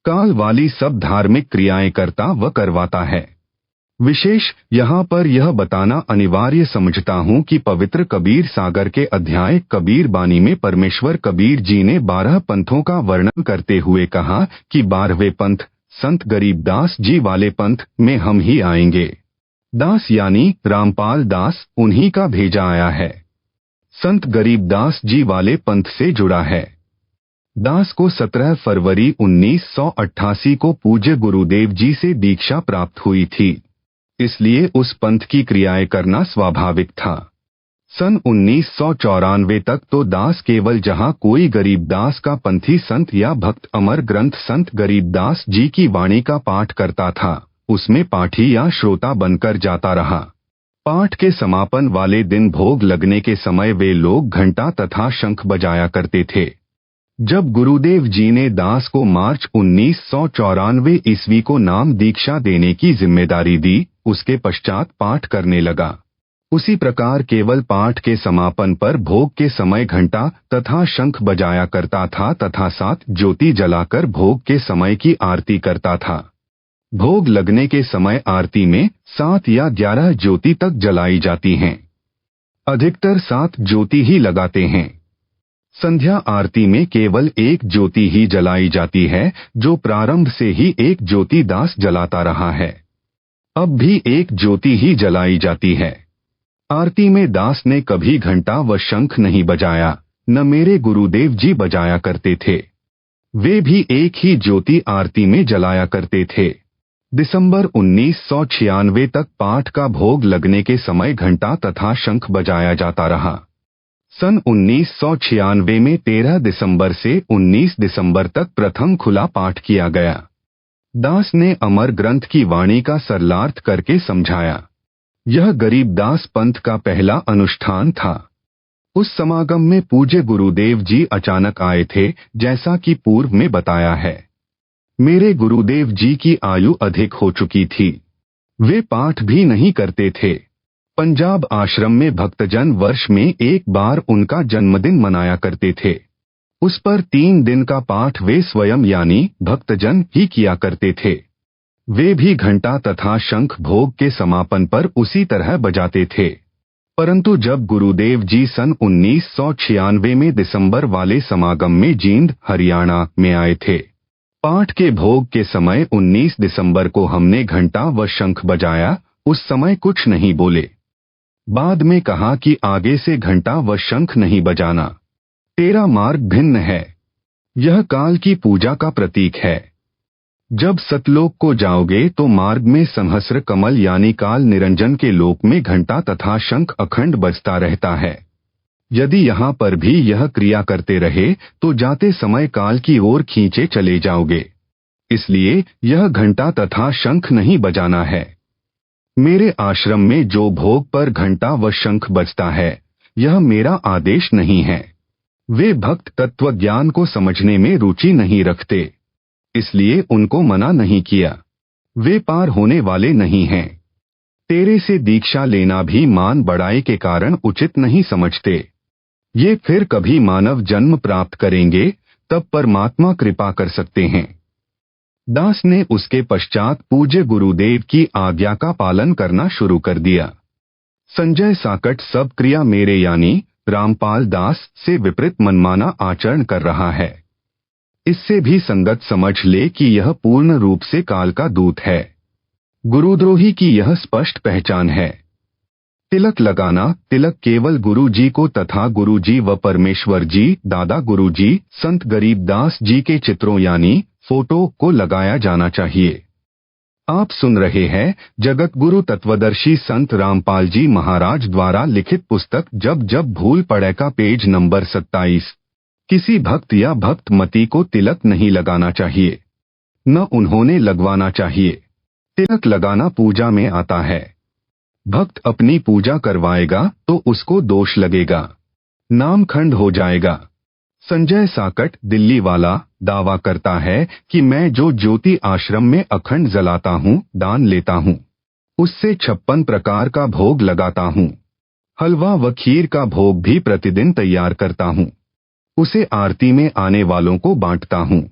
काल वाली सब धार्मिक क्रियाएं करता व करवाता है। विशेष यहाँ पर यह बताना अनिवार्य समझता हूँ कि पवित्र कबीर सागर के अध्याय कबीर बानी में परमेश्वर कबीर जी ने 12 पंथों का वर्णन करते हुए कहा कि 12वें पंथ संत गरीबदास जी वाले पंथ में हम ही आएंगे। दास यानी रामपाल दास उन्हीं का भेजा आया है। संत गरीबदास जी वाले पंथ से जुड़ा है। दास को 17 फरवरी 1988 को पूज्य गुरुदेव जी से दीक्षा प्राप्त हुई थी, इसलिए उस पंथ की क्रियाएं करना स्वाभाविक था। सन 1994 तक तो दास केवल जहां कोई गरीबदास का पंथी संत या भक्त अमर ग्रंथ संत गरीबदास जी की वाणी का पाठ करता था, उसमें पाठी या श्रोता बनकर जाता रहा। पाठ के समापन वाले दिन भोग लगने के समय वे लोग घंटा तथा शंख बजाया करते थे। जब गुरुदेव जी ने दास को मार्च 1994 ईस्वी को नाम दीक्षा देने की जिम्मेदारी दी, उसके पश्चात पाठ करने लगा। उसी प्रकार केवल पाठ के समापन पर भोग के समय घंटा तथा शंख बजाया करता था तथा 7 ज्योति जलाकर भोग के समय की आरती करता था। भोग लगने के समय आरती में 7 या 11 ज्योति तक जलाई जाती हैं। अधिकतर 7 ज्योति ही लगाते हैं। संध्या आरती में केवल 1 ज्योति ही जलाई जाती है, जो प्रारंभ से ही 1 ज्योति दास जलाता रहा है। अब भी 1 ज्योति ही जलाई जाती है। आरती में दास ने कभी घंटा व शंख नहीं बजाया, न मेरे गुरुदेव जी बजाया करते थे। वे भी 1 ही ज्योति आरती में जलाया करते थे। दिसंबर 1996 तक पाठ का भोग लगने के समय घंटा तथा शंख बजाया जाता रहा। सन 1996 में 13 दिसंबर से 19 दिसंबर तक प्रथम खुला पाठ किया गया। दास ने अमर ग्रंथ की वाणी का सरलार्थ करके समझाया। यह गरीबदास पंथ का पहला अनुष्ठान था। उस समागम में पूज्य गुरुदेव जी अचानक आए थे, जैसा कि पूर्व में बताया है। मेरे गुरुदेव जी की आयु अधिक हो चुकी थी। वे पाठ भी नहीं करते थे। पंजाब आश्रम में भक्तजन वर्ष में एक बार उनका जन्मदिन मनाया करते थे। उस पर 3 दिन का पाठ वे स्वयं यानी भक्तजन ही किया करते थे। वे भी घंटा तथा शंख भोग के समापन पर उसी तरह बजाते थे। परंतु जब गुरुदेव जी सन 1996 में दिसंबर वाले समागम में जींद हरियाणा में आए थे, पाठ के भोग के समय 19 दिसंबर को हमने घंटा व शंख बजाया। उस समय कुछ नहीं बोले। बाद में कहा कि आगे से घंटा व शंख नहीं बजाना, तेरा मार्ग भिन्न है। यह काल की पूजा का प्रतीक है। जब सतलोक को जाओगे तो मार्ग में सहस्र कमल यानी काल निरंजन के लोक में घंटा तथा शंख अखंड बजता रहता है। यदि यहाँ पर भी यह क्रिया करते रहे तो जाते समय काल की ओर खींचे चले जाओगे। इसलिए यह घंटा तथा शंख नहीं बजाना है। मेरे आश्रम में जो भोग पर घंटा व शंख बजता है, यह मेरा आदेश नहीं है। वे भक्त तत्व ज्ञान को समझने में रुचि नहीं रखते, इसलिए उनको मना नहीं किया। वे पार होने वाले नहीं हैं। तेरे से दीक्षा लेना भी मान बढ़ाई के कारण उचित नहीं समझते। ये फिर कभी मानव जन्म प्राप्त करेंगे, तब परमात्मा कृपा कर सकते हैं। दास ने उसके पश्चात पूज्य गुरुदेव की आज्ञा का पालन करना शुरू कर दिया। संजय साकट सब क्रिया मेरे यानी रामपाल दास से विपरीत मनमाना आचरण कर रहा है। इससे भी संगत समझ ले कि यह पूर्ण रूप से काल का दूत है। गुरुद्रोही की यह स्पष्ट पहचान है। तिलक लगाना, तिलक केवल गुरु जी को तथा गुरु जी व परमेश्वर जी, दादा गुरु जी, संत गरीबदास जी के चित्रों यानी फोटो को लगाया जाना चाहिए। आप सुन रहे हैं जगत गुरु तत्वदर्शी संत रामपाल जी महाराज द्वारा लिखित पुस्तक जब जब भूल पड़े का पेज नंबर 27। किसी भक्त या भक्त मती को तिलक नहीं लगाना चाहिए, न उन्होंने लगवाना चाहिए। तिलक लगाना पूजा में आता है। भक्त अपनी पूजा करवाएगा तो उसको दोष लगेगा, नाम खंड हो जाएगा। संजय साकट दिल्ली वाला दावा करता है कि मैं जो ज्योति आश्रम में अखंड जलाता हूँ, दान लेता हूँ, उससे 56 प्रकार का भोग लगाता हूँ। हलवा व खीर का भोग भी प्रतिदिन तैयार करता हूँ। उसे आरती में आने वालों को बांटता हूँ।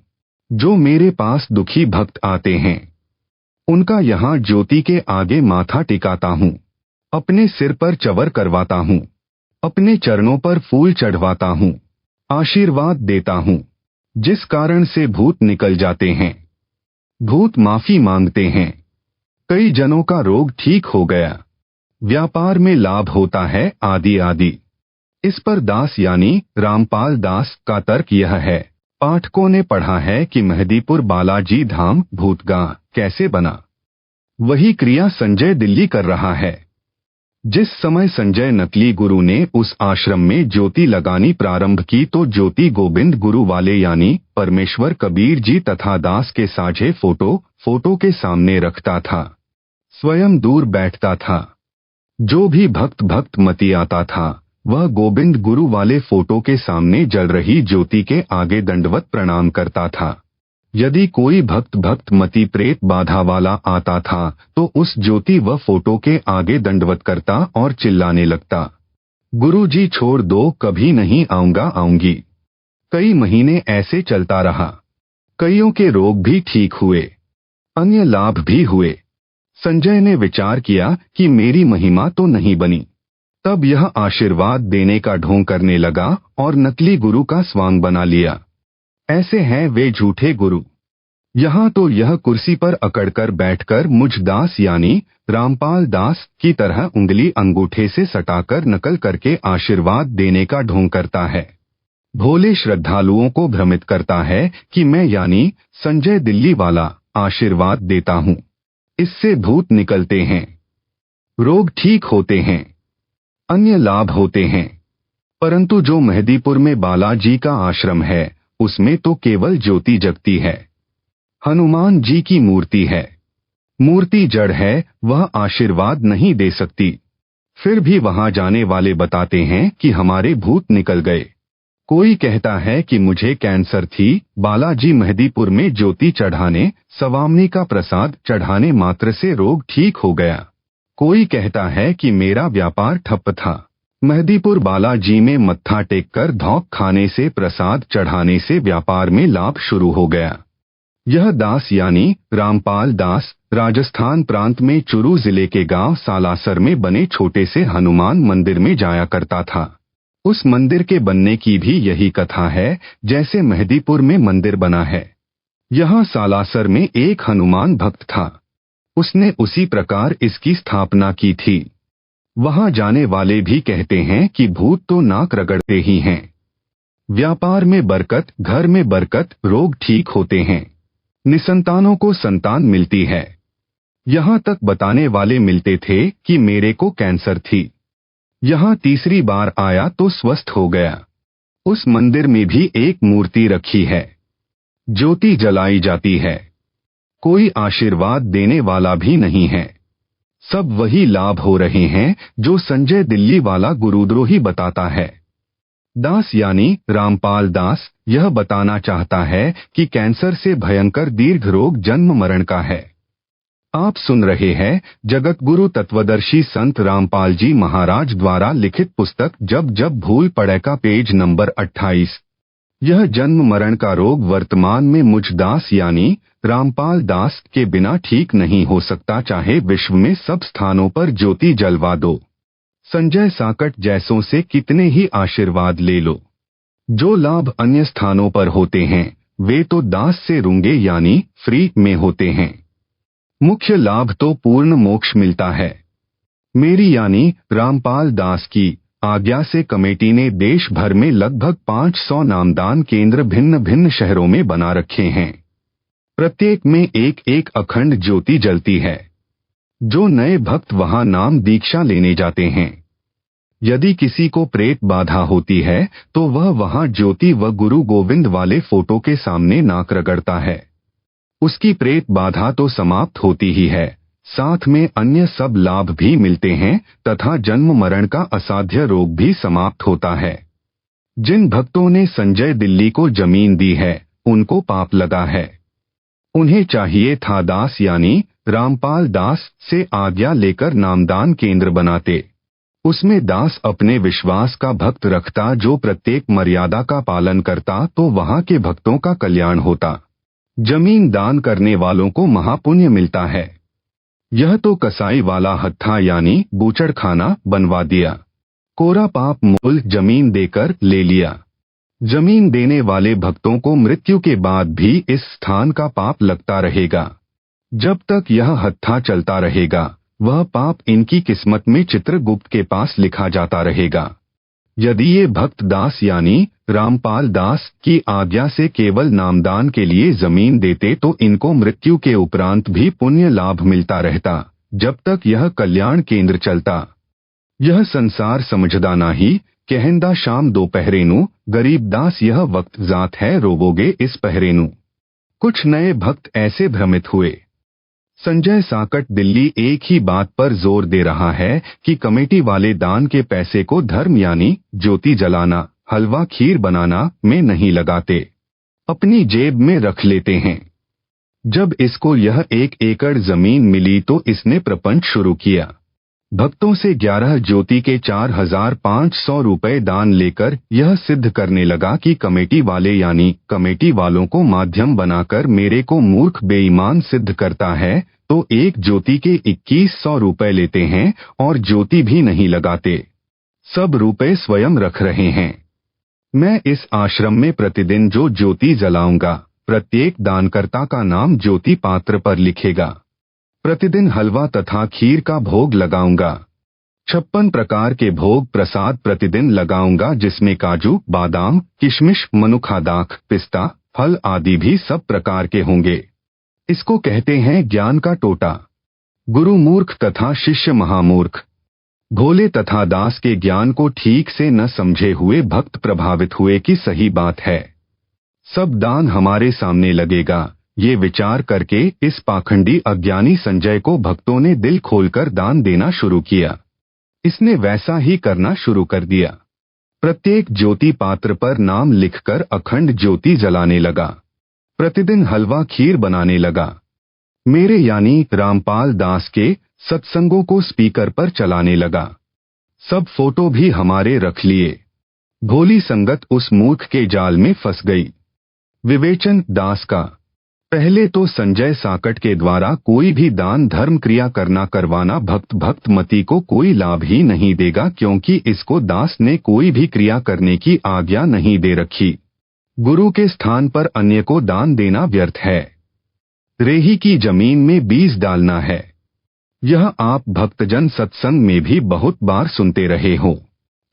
जो मेरे पास दुखी भक्त आते हैं, उनका यहाँ ज्योति के आगे माथा टिकाता हूँ, अपने सिर पर चवर करवाता हूँ, अपने चरणों पर फूल चढ़वाता हूँ, आशीर्वाद देता हूँ, जिस कारण से भूत निकल जाते हैं। भूत माफी मांगते हैं। कई जनों का रोग ठीक हो गया, व्यापार में लाभ होता है, आदि आदि। इस पर दास यानी रामपाल दास का तर्क यह है, पाठकों ने पढ़ा है कि मेहदीपुर बालाजी धाम भूतगांव कैसे बना, वही क्रिया संजय दिल्ली कर रहा है। जिस समय संजय नकली गुरु ने उस आश्रम में ज्योति लगानी प्रारंभ की तो ज्योति गोविंद गुरु वाले यानी परमेश्वर कबीर जी तथा दास के साझे फोटो के सामने रखता था, स्वयं दूर बैठता था। जो भी भक्त मती आता था वह गोविंद गुरु वाले फोटो के सामने जल रही ज्योति के आगे दंडवत प्रणाम करता था। यदि कोई भक्त मती प्रेत बाधा वाला आता था तो उस ज्योति व फोटो के आगे दंडवत करता और चिल्लाने लगता, गुरुजी छोड़ दो, कभी नहीं आऊंगी। कई महीने ऐसे चलता रहा। कईयों के रोग भी ठीक हुए, अन्य लाभ भी हुए। संजय ने विचार किया कि मेरी महिमा तो नहीं बनी। तब यह आशीर्वाद देने का ढोंग करने लगा और नकली गुरु का स्वांग बना लिया। ऐसे हैं वे झूठे गुरु। यहाँ तो यह कुर्सी पर अकड़कर बैठकर मुझ दास यानी रामपाल दास की तरह उंगली अंगूठे से सटाकर नकल करके आशीर्वाद देने का ढोंग करता है। भोले श्रद्धालुओं को भ्रमित करता है कि मैं यानी संजय दिल्ली वाला आशीर्वाद देता हूँ, इससे भूत निकलते हैं, रोग ठीक होते हैं, अन्य लाभ होते हैं। परंतु जो मेहदीपुर में बालाजी का आश्रम है उसमें तो केवल ज्योति जगती है। हनुमान जी की मूर्ति है, मूर्ति जड़ है, वह आशीर्वाद नहीं दे सकती। फिर भी वहां जाने वाले बताते हैं कि हमारे भूत निकल गए। कोई कहता है कि मुझे कैंसर थी, बालाजी मेहदीपुर में ज्योति चढ़ाने सवामनी का प्रसाद चढ़ाने मात्र से रोग ठीक हो गया। कोई कहता है कि मेरा व्यापार ठप्प था, मेहदीपुर बालाजी में मत्था टेककर धौक खाने से प्रसाद चढ़ाने से व्यापार में लाभ शुरू हो गया। यह दास यानी रामपाल दास राजस्थान प्रांत में चुरू जिले के गांव सालासर में बने छोटे से हनुमान मंदिर में जाया करता था। उस मंदिर के बनने की भी यही कथा है जैसे मेहदीपुर में मंदिर बना है। यहाँ सालासर में एक हनुमान भक्त था, उसने उसी प्रकार इसकी स्थापना की थी। वहां जाने वाले भी कहते हैं कि भूत तो नाक रगड़ते ही हैं। व्यापार में बरकत, घर में बरकत, रोग ठीक होते हैं, निसंतानों को संतान मिलती है। यहाँ तक बताने वाले मिलते थे कि मेरे को कैंसर थी, यहाँ तीसरी बार आया तो स्वस्थ हो गया। उस मंदिर में भी एक मूर्ति रखी है, ज्योति जलाई जाती है, कोई आशीर्वाद देने वाला भी नहीं है। सब वही लाभ हो रहे हैं जो संजय दिल्ली वाला गुरुद्रोही बताता है। दास यानी रामपाल दास यह बताना चाहता है कि कैंसर से भयंकर दीर्घ रोग जन्म मरण का है। आप सुन रहे हैं जगत गुरु तत्वदर्शी संत रामपाल जी महाराज द्वारा लिखित पुस्तक जब जब भूल पड़े का पेज नंबर 28। यह जन्म मरण का रोग वर्तमान में मुझ दास यानी रामपाल दास के बिना ठीक नहीं हो सकता, चाहे विश्व में सब स्थानों पर ज्योति जलवा दो, संजय साकट जैसों से कितने ही आशीर्वाद ले लो। जो लाभ अन्य स्थानों पर होते हैं वे तो दास से रूंगे यानी फ्री में होते हैं। मुख्य लाभ तो पूर्ण मोक्ष मिलता है। मेरी यानी रामपाल दास की आज्ञा से कमेटी ने देश भर में लगभग 500 नामदान केंद्र भिन्न भिन्न शहरों में बना रखे हैं। प्रत्येक में एक एक अखंड ज्योति जलती है। जो नए भक्त वहां नाम दीक्षा लेने जाते हैं, यदि किसी को प्रेत बाधा होती है तो वह वहां ज्योति व गुरु गोविंद वाले फोटो के सामने नाक रगड़ता है। उसकी प्रेत बाधा तो समाप्त होती ही है, साथ में अन्य सब लाभ भी मिलते हैं तथा जन्म मरण का असाध्य रोग भी समाप्त होता है। जिन भक्तों ने संजय दिल्ली को जमीन दी है उनको पाप लगा है। उन्हें चाहिए था दास यानी रामपाल दास से आज्ञा लेकर नामदान केंद्र बनाते। उसमें दास अपने विश्वास का भक्त रखता जो प्रत्येक मर्यादा का पालन करता तो वहां के भक्तों का कल्याण होता। जमीन दान करने वालों को महापुण्य मिलता है। यह तो कसाई वाला हत्था यानी बूचड़खाना बनवा दिया। कोरा पाप मूल जमीन देकर ले लिया। जमीन देने वाले भक्तों को मृत्यु के बाद भी इस स्थान का पाप लगता रहेगा। जब तक यह हत्था चलता रहेगा, वह पाप इनकी किस्मत में चित्रगुप्त के पास लिखा जाता रहेगा। यदि ये भक्त दास यानी रामपाल दास की आज्ञा से केवल नामदान के लिए जमीन देते तो इनको मृत्यु के उपरांत भी पुण्य लाभ मिलता रहता, जब तक यह कल्याण केंद्र चलता। यह संसार समझदा नाही, कहंदा शाम दोपहरेनु, गरीब दास यह वक्त जात है रोवोगे इस पहरेनु। कुछ नए भक्त ऐसे भ्रमित हुए। संजय साकट दिल्ली एक ही बात पर जोर दे रहा है कि कमेटी वाले दान के पैसे को धर्म यानी ज्योति जलाना, हलवा खीर बनाना में नहीं लगाते, अपनी जेब में रख लेते हैं। जब इसको यह 1 एकड़ जमीन मिली तो इसने प्रपंच शुरू किया। भक्तों से 11 ज्योति के 4,500 रुपए दान लेकर यह सिद्ध करने लगा कि कमेटी वाले यानी कमेटी वालों को माध्यम बनाकर मेरे को मूर्ख बेईमान सिद्ध करता है, तो 1 ज्योति के 2100 रुपए लेते हैं और ज्योति भी नहीं लगाते, सब रुपए स्वयं रख रहे हैं। मैं इस आश्रम में प्रतिदिन जो ज्योति जलाऊंगा, प्रत्येक दानकर्ता का नाम ज्योति पात्र पर लिखेगा। प्रतिदिन हलवा तथा खीर का भोग लगाऊंगा। 56 प्रकार के भोग प्रसाद प्रतिदिन लगाऊंगा, जिसमें काजू, बादाम, किशमिश, मनुखादाख, पिस्ता, फल आदि भी सब प्रकार के होंगे। इसको कहते हैं ज्ञान का टोटा। गुरु मूर्ख तथा शिष्य महामूर्ख। भोले तथा दास के ज्ञान को ठीक से न समझे हुए भक्त प्रभावित हुए कि सही बात है, सब दान हमारे सामने लगेगा। ये विचार करके इस पाखंडी अज्ञानी संजय को भक्तों ने दिल खोलकर दान देना शुरू किया। इसने वैसा ही करना शुरू कर दिया। प्रत्येक ज्योति पात्र पर नाम लिखकर अखंड ज्योति जलाने लगा। प्रतिदिन हलवा खीर बनाने लगा। मेरे यानी रामपाल दास के सत्संगों को स्पीकर पर चलाने लगा। सब फोटो भी हमारे रख लिए। भोली संगत उस मूर्ख के जाल में फंस गई। विवेचन दास का। पहले तो संजय साकट के द्वारा कोई भी दान धर्म क्रिया करवाना भक्त मती को कोई लाभ ही नहीं देगा, क्योंकि इसको दास ने कोई भी क्रिया करने की आज्ञा नहीं दे रखी। गुरु के स्थान पर अन्य को दान देना व्यर्थ है। रेही की जमीन में बीज डालना है। यह आप भक्तजन सत्संग में भी बहुत बार सुनते रहे हो।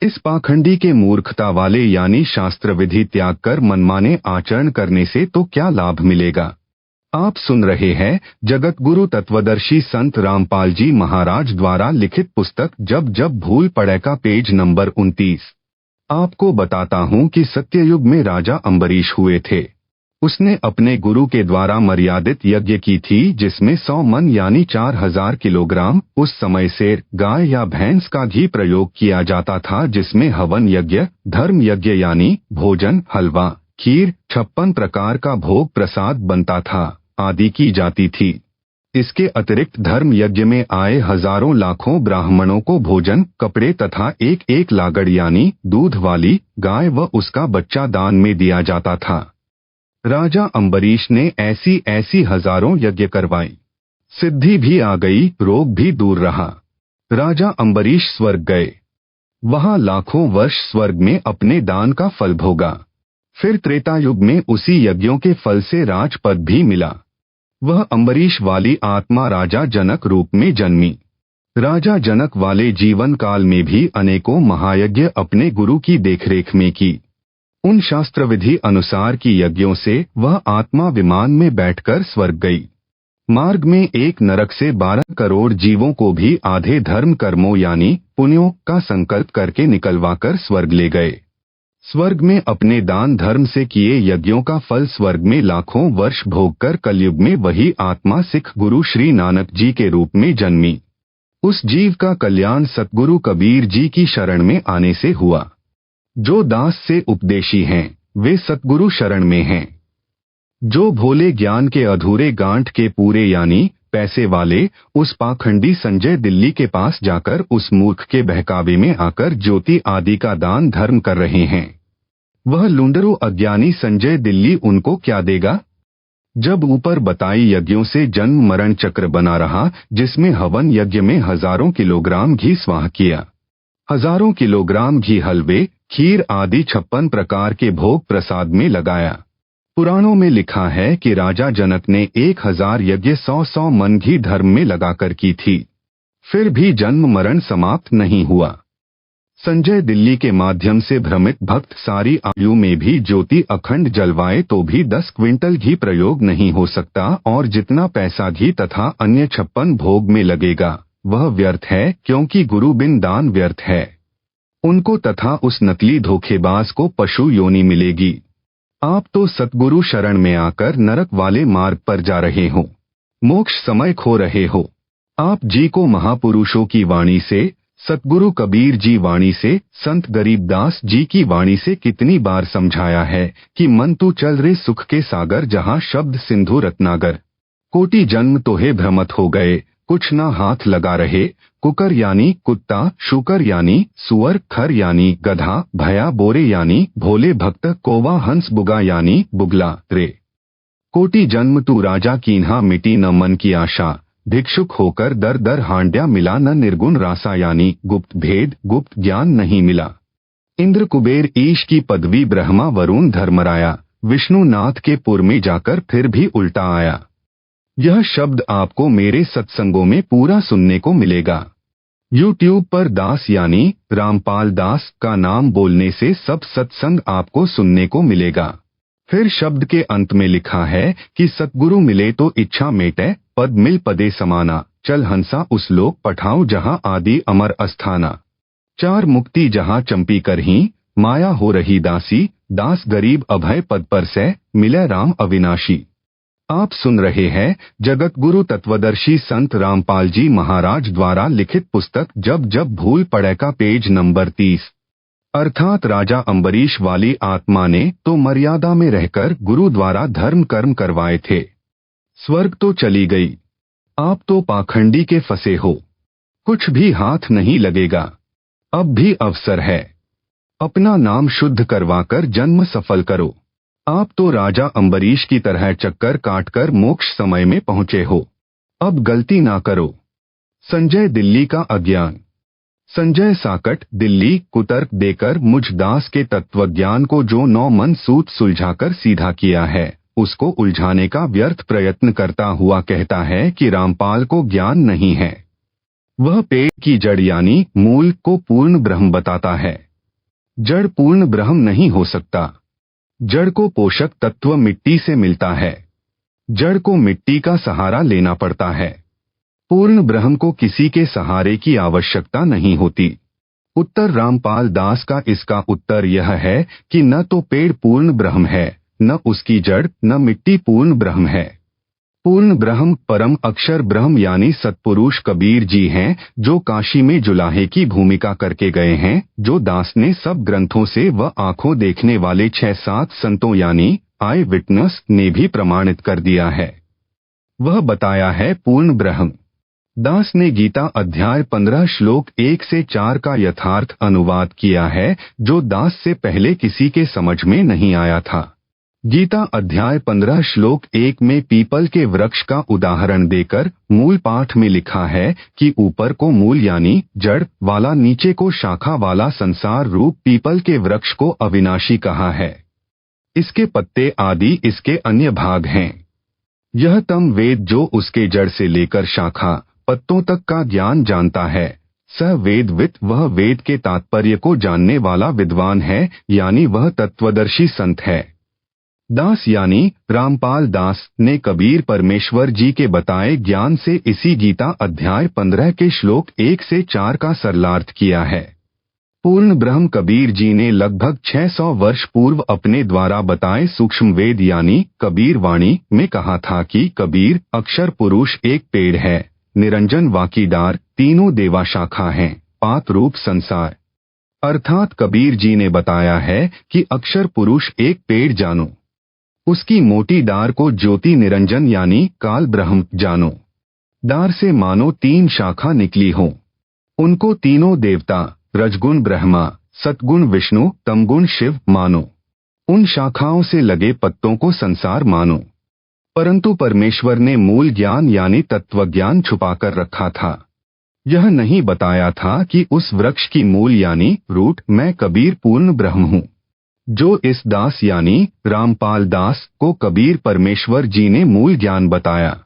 इस पाखंडी के मूर्खता वाले यानी शास्त्र विधि त्याग कर मनमाने आचरण करने से तो क्या लाभ मिलेगा। आप सुन रहे हैं जगत गुरु तत्वदर्शी संत रामपाल जी महाराज द्वारा लिखित पुस्तक जब जब भूल पड़े का पेज नंबर 29। आपको बताता हूं कि सत्ययुग में राजा अम्बरीश हुए थे। उसने अपने गुरु के द्वारा मर्यादित यज्ञ की थी, जिसमें 100 मन यानी 4000 किलोग्राम उस समय से गाय या भैंस का घी प्रयोग किया जाता था, जिसमें हवन यज्ञ, धर्म यज्ञ यानी भोजन, हलवा, खीर, 56 प्रकार का भोग प्रसाद बनता था आदि की जाती थी। इसके अतिरिक्त धर्म यज्ञ में आए हजारों लाखों ब्राह्मणों को भोजन, कपड़े तथा एक एक लागड़ यानी दूध वाली गाय व उसका बच्चा दान में दिया जाता था। राजा अम्बरीश ने ऐसी हजारों यज्ञ करवाई। सिद्धि भी आ गई, रोग भी दूर रहा। राजा अम्बरीश स्वर्ग गए। वहां लाखों वर्ष स्वर्ग में अपने दान का फल भोगा। फिर त्रेता युग में उसी यज्ञों के फल से राजपद भी मिला। वह अम्बरीश वाली आत्मा राजा जनक रूप में जन्मी। राजा जनक वाले जीवन काल में भी अनेकों महायज्ञ अपने गुरु की देखरेख में की। उन शास्त्र विधि अनुसार की यज्ञों से वह आत्मा विमान में बैठकर स्वर्ग गई। मार्ग में एक नरक से 12 करोड़ जीवों को भी आधे धर्म कर्मों यानी पुण्यों का संकल्प करके निकलवाकर स्वर्ग ले गए। स्वर्ग में अपने दान धर्म से किए यज्ञों का फल स्वर्ग में लाखों वर्ष भोगकर कलयुग में वही आत्मा सिख गुरु श्री नानक जी के रूप में जन्मी। उस जीव का कल्याण सतगुरु कबीर जी की शरण में आने से हुआ। जो दास से उपदेशी हैं, वे सतगुरु शरण में हैं। जो भोले ज्ञान के अधूरे गांठ के पूरे यानी पैसे वाले उस पाखंडी संजय दिल्ली के पास जाकर उस मूर्ख के बहकावे में आकर ज्योति आदि का दान धर्म कर रहे हैं, वह लुंडरू अज्ञानी संजय दिल्ली उनको क्या देगा। जब ऊपर बताई यज्ञों से जन्म मरण चक्र बना रहा, जिसमें हवन यज्ञ में हजारों किलोग्राम घी स्वाह किया, हजारों किलोग्राम घी हलवे, खीर आदि 56 प्रकार के भोग प्रसाद में लगाया। पुराणों में लिखा है कि राजा जनक ने 1000 यज्ञ 100 मन घी धर्म में लगाकर की थी, फिर भी जन्म मरण समाप्त नहीं हुआ। संजय दिल्ली के माध्यम से भ्रमित भक्त सारी आयु में भी ज्योति अखंड जलवाए तो भी 10 क्विंटल घी प्रयोग नहीं हो सकता, और जितना पैसा घी तथा अन्य 56 भोग में लगेगा वह व्यर्थ है, क्योंकि गुरु बिन दान व्यर्थ है। उनको तथा उस नकली धोखेबाज को पशु योनि मिलेगी। आप तो सतगुरु शरण में आकर नरक वाले मार्ग पर जा रहे हो, मोक्ष समय खो रहे हो। आप जी को महापुरुषों की वाणी से, सतगुरु कबीर जी वाणी से, संत गरीबदास जी की वाणी से कितनी बार समझाया है कि मन तू चल रे सुख के सागर, जहाँ शब्द सिंधु रत्नागर। कोटि जन्म तोहे भ्रमत हो गए, कुछ ना हाथ लगा रहे। कुकर यानी कुत्ता, शुकर यानी सुअर, खर यानी गधा, भया बोरे यानी भोले भक्त, कौवा हंस, बुगा यानी बुगला रे। कोटि जन्म तू राजा कीन्हा, मिटी न मन की आशा। भिक्षुक होकर दर दर हांड्या, मिला न निर्गुण रासा, यानी गुप्त भेद गुप्त ज्ञान नहीं मिला। इंद्र कुबेर ईश की पदवी ब्रह्मा वरुण धर्मराया, विष्णु नाथ के पुर में जाकर फिर भी उल्टा आया। यह शब्द आपको मेरे सत्संगों में पूरा सुनने को मिलेगा। YouTube पर दास यानी रामपाल दास का नाम बोलने से सब सत्संग आपको सुनने को मिलेगा। फिर शब्द के अंत में लिखा है कि सतगुरु मिले तो इच्छा मेटे, पद मिल पदे समाना। चल हंसा उस लोक पठाऊं, जहाँ आदि अमर अस्थाना। 4 मुक्ति जहाँ चंपी करही, माया हो रही दासी। दास गरीब अभय पद पर से, मिले राम अविनाशी। आप सुन रहे हैं जगत गुरु तत्वदर्शी संत रामपाल जी महाराज द्वारा लिखित पुस्तक जब जब भूल पड़े का पेज नंबर 30। अर्थात राजा अम्बरीश वाली आत्मा ने तो मर्यादा में रहकर गुरु द्वारा धर्म कर्म करवाए थे। स्वर्ग तो चली गई, आप तो पाखंडी के फंसे हो, कुछ भी हाथ नहीं लगेगा। अब भी अवसर है, अपना नाम शुद्ध करवाकर जन्म सफल करो। आप तो राजा अम्बरीश की तरह चक्कर काटकर मोक्ष समय में पहुंचे हो, अब गलती ना करो। संजय दिल्ली का अज्ञान। संजय साकट दिल्ली कुतर्क देकर मुझ दास के तत्वज्ञान को जो 9 मन सूत सुलझाकर सीधा किया है, उसको उलझाने का व्यर्थ प्रयत्न करता हुआ कहता है कि रामपाल को ज्ञान नहीं है। वह पेड़ की जड़ यानी मूल को पूर्ण ब्रह्म बताता है। जड़ पूर्ण ब्रह्म नहीं हो सकता। जड़ को पोषक तत्व मिट्टी से मिलता है, जड़ को मिट्टी का सहारा लेना पड़ता है। पूर्ण ब्रह्म को किसी के सहारे की आवश्यकता नहीं होती। उत्तर रामपाल दास का इसका उत्तर यह है कि न तो पेड़ पूर्ण ब्रह्म है, न उसकी जड़, न मिट्टी पूर्ण ब्रह्म है। पूर्ण ब्रह्म परम अक्षर ब्रह्म यानी सतपुरुष कबीर जी हैं, जो काशी में जुलाहे की भूमिका करके गए हैं, जो दास ने सब ग्रंथों से व आंखों देखने वाले 6-7 संतों यानी आई विटनेस ने भी प्रमाणित कर दिया है। वह बताया है पूर्ण ब्रह्म। दास ने गीता अध्याय 15 श्लोक 1 से 4 का यथार्थ अनुवाद किया है, जो दास से पहले किसी के समझ में नहीं आया था। गीता अध्याय 15 श्लोक 1 में पीपल के वृक्ष का उदाहरण देकर मूल पाठ में लिखा है कि ऊपर को मूल यानी जड़ वाला, नीचे को शाखा वाला संसार रूप पीपल के वृक्ष को अविनाशी कहा है। इसके पत्ते आदि इसके अन्य भाग हैं। यह तम वेद जो उसके जड़ से लेकर शाखा पत्तों तक का ज्ञान जानता है, सह वेदवित, वह वेद के तात्पर्य को जानने वाला विद्वान है, यानी वह तत्वदर्शी संत है। दास यानी रामपाल दास ने कबीर परमेश्वर जी के बताए ज्ञान से इसी गीता अध्याय 15 के श्लोक 1 से 4 का सरलार्थ किया है। पूर्ण ब्रह्म कबीर जी ने लगभग 600 वर्ष पूर्व अपने द्वारा बताए सूक्ष्म वेद यानी कबीर वाणी में कहा था कि कबीर अक्षर पुरुष एक पेड़ है, निरंजन वाकीदार तीनों देवा शाखा हैं, पात रूप संसार। अर्थात कबीर जी ने बताया है कि अक्षर पुरुष एक पेड़ जानो, उसकी मोटी डार को ज्योति निरंजन यानी काल ब्रह्म जानो। डार से मानो 3 शाखा निकली हो, उनको तीनों देवता रजगुण ब्रह्मा, सतगुण विष्णु, तमगुण शिव मानो। उन शाखाओं से लगे पत्तों को संसार मानो। परंतु परमेश्वर ने मूल ज्ञान यानी तत्वज्ञान छुपाकर रखा था। यह नहीं बताया था कि उस वृक्ष की मूल यानी रूट मैं कबीर पूर्ण ब्रह्म हूँ। जो इस दास यानी रामपाल दास को कबीर परमेश्वर जी ने मूल ज्ञान बताया।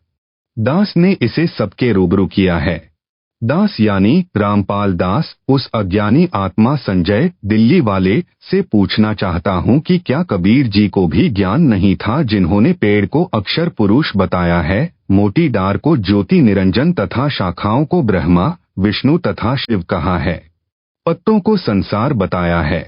दास ने इसे सबके रूबरू किया है। दास यानी रामपाल दास उस अज्ञानी आत्मा संजय दिल्ली वाले से पूछना चाहता हूँ कि क्या कबीर जी को भी ज्ञान नहीं था जिन्होंने पेड़ को अक्षर पुरुष बताया है, मोटी डार को ज्योति निरंजन तथा शाखाओं को ब्रह्मा विष्णु तथा शिव कहा है, पत्तों को संसार बताया है।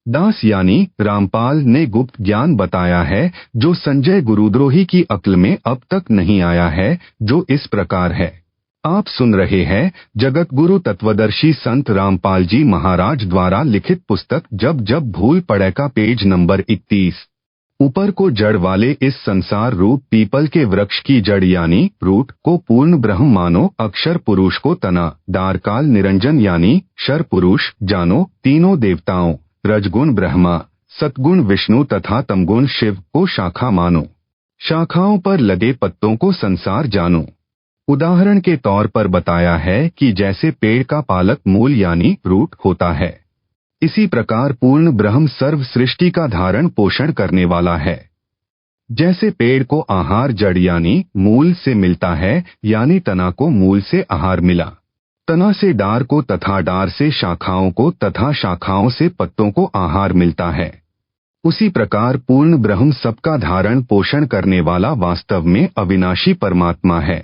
दास यानी रामपाल ने गुप्त ज्ञान बताया है जो संजय गुरुद्रोही की अक्ल में अब तक नहीं आया है, जो इस प्रकार है। आप सुन रहे हैं जगत गुरु तत्वदर्शी संत रामपाल जी महाराज द्वारा लिखित पुस्तक जब जब भूल पड़े का पेज नंबर 31। ऊपर को जड़ वाले इस संसार रूप पीपल के वृक्ष की जड़ यानी रूट को पूर्ण ब्रह्म मानो, अक्षर पुरुष को तना, दारकाल निरंजन यानी शर पुरुष जानो, तीनों देवताओं रजगुण ब्रह्मा, सतगुण विष्णु तथा तमगुण शिव को शाखा मानो, शाखाओं पर लगे पत्तों को संसार जानो। उदाहरण के तौर पर बताया है कि जैसे पेड़ का पालक मूल यानी रूट होता है, इसी प्रकार पूर्ण ब्रह्म सर्व सृष्टि का धारण पोषण करने वाला है। जैसे पेड़ को आहार जड़ यानी मूल से मिलता है, यानी तना को मूल से आहार मिला, तना से डार को तथा डार से शाखाओं को तथा शाखाओं से पत्तों को आहार मिलता है, उसी प्रकार पूर्ण ब्रह्म सबका धारण पोषण करने वाला वास्तव में अविनाशी परमात्मा है।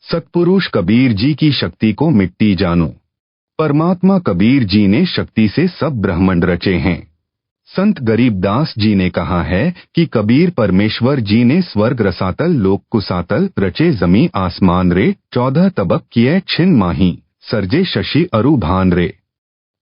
सतपुरुष कबीर जी की शक्ति को मिट्टी जानो। परमात्मा कबीर जी ने शक्ति से सब ब्रह्मांड रचे हैं। संत गरीबदास जी ने कहा है कि कबीर परमेश्वर जी ने स्वर्ग रसातल लोक कुसातल रचे जमी आसमान रे, 14 तबक किए छिन माही, सर्जे शशि अरु भान रे।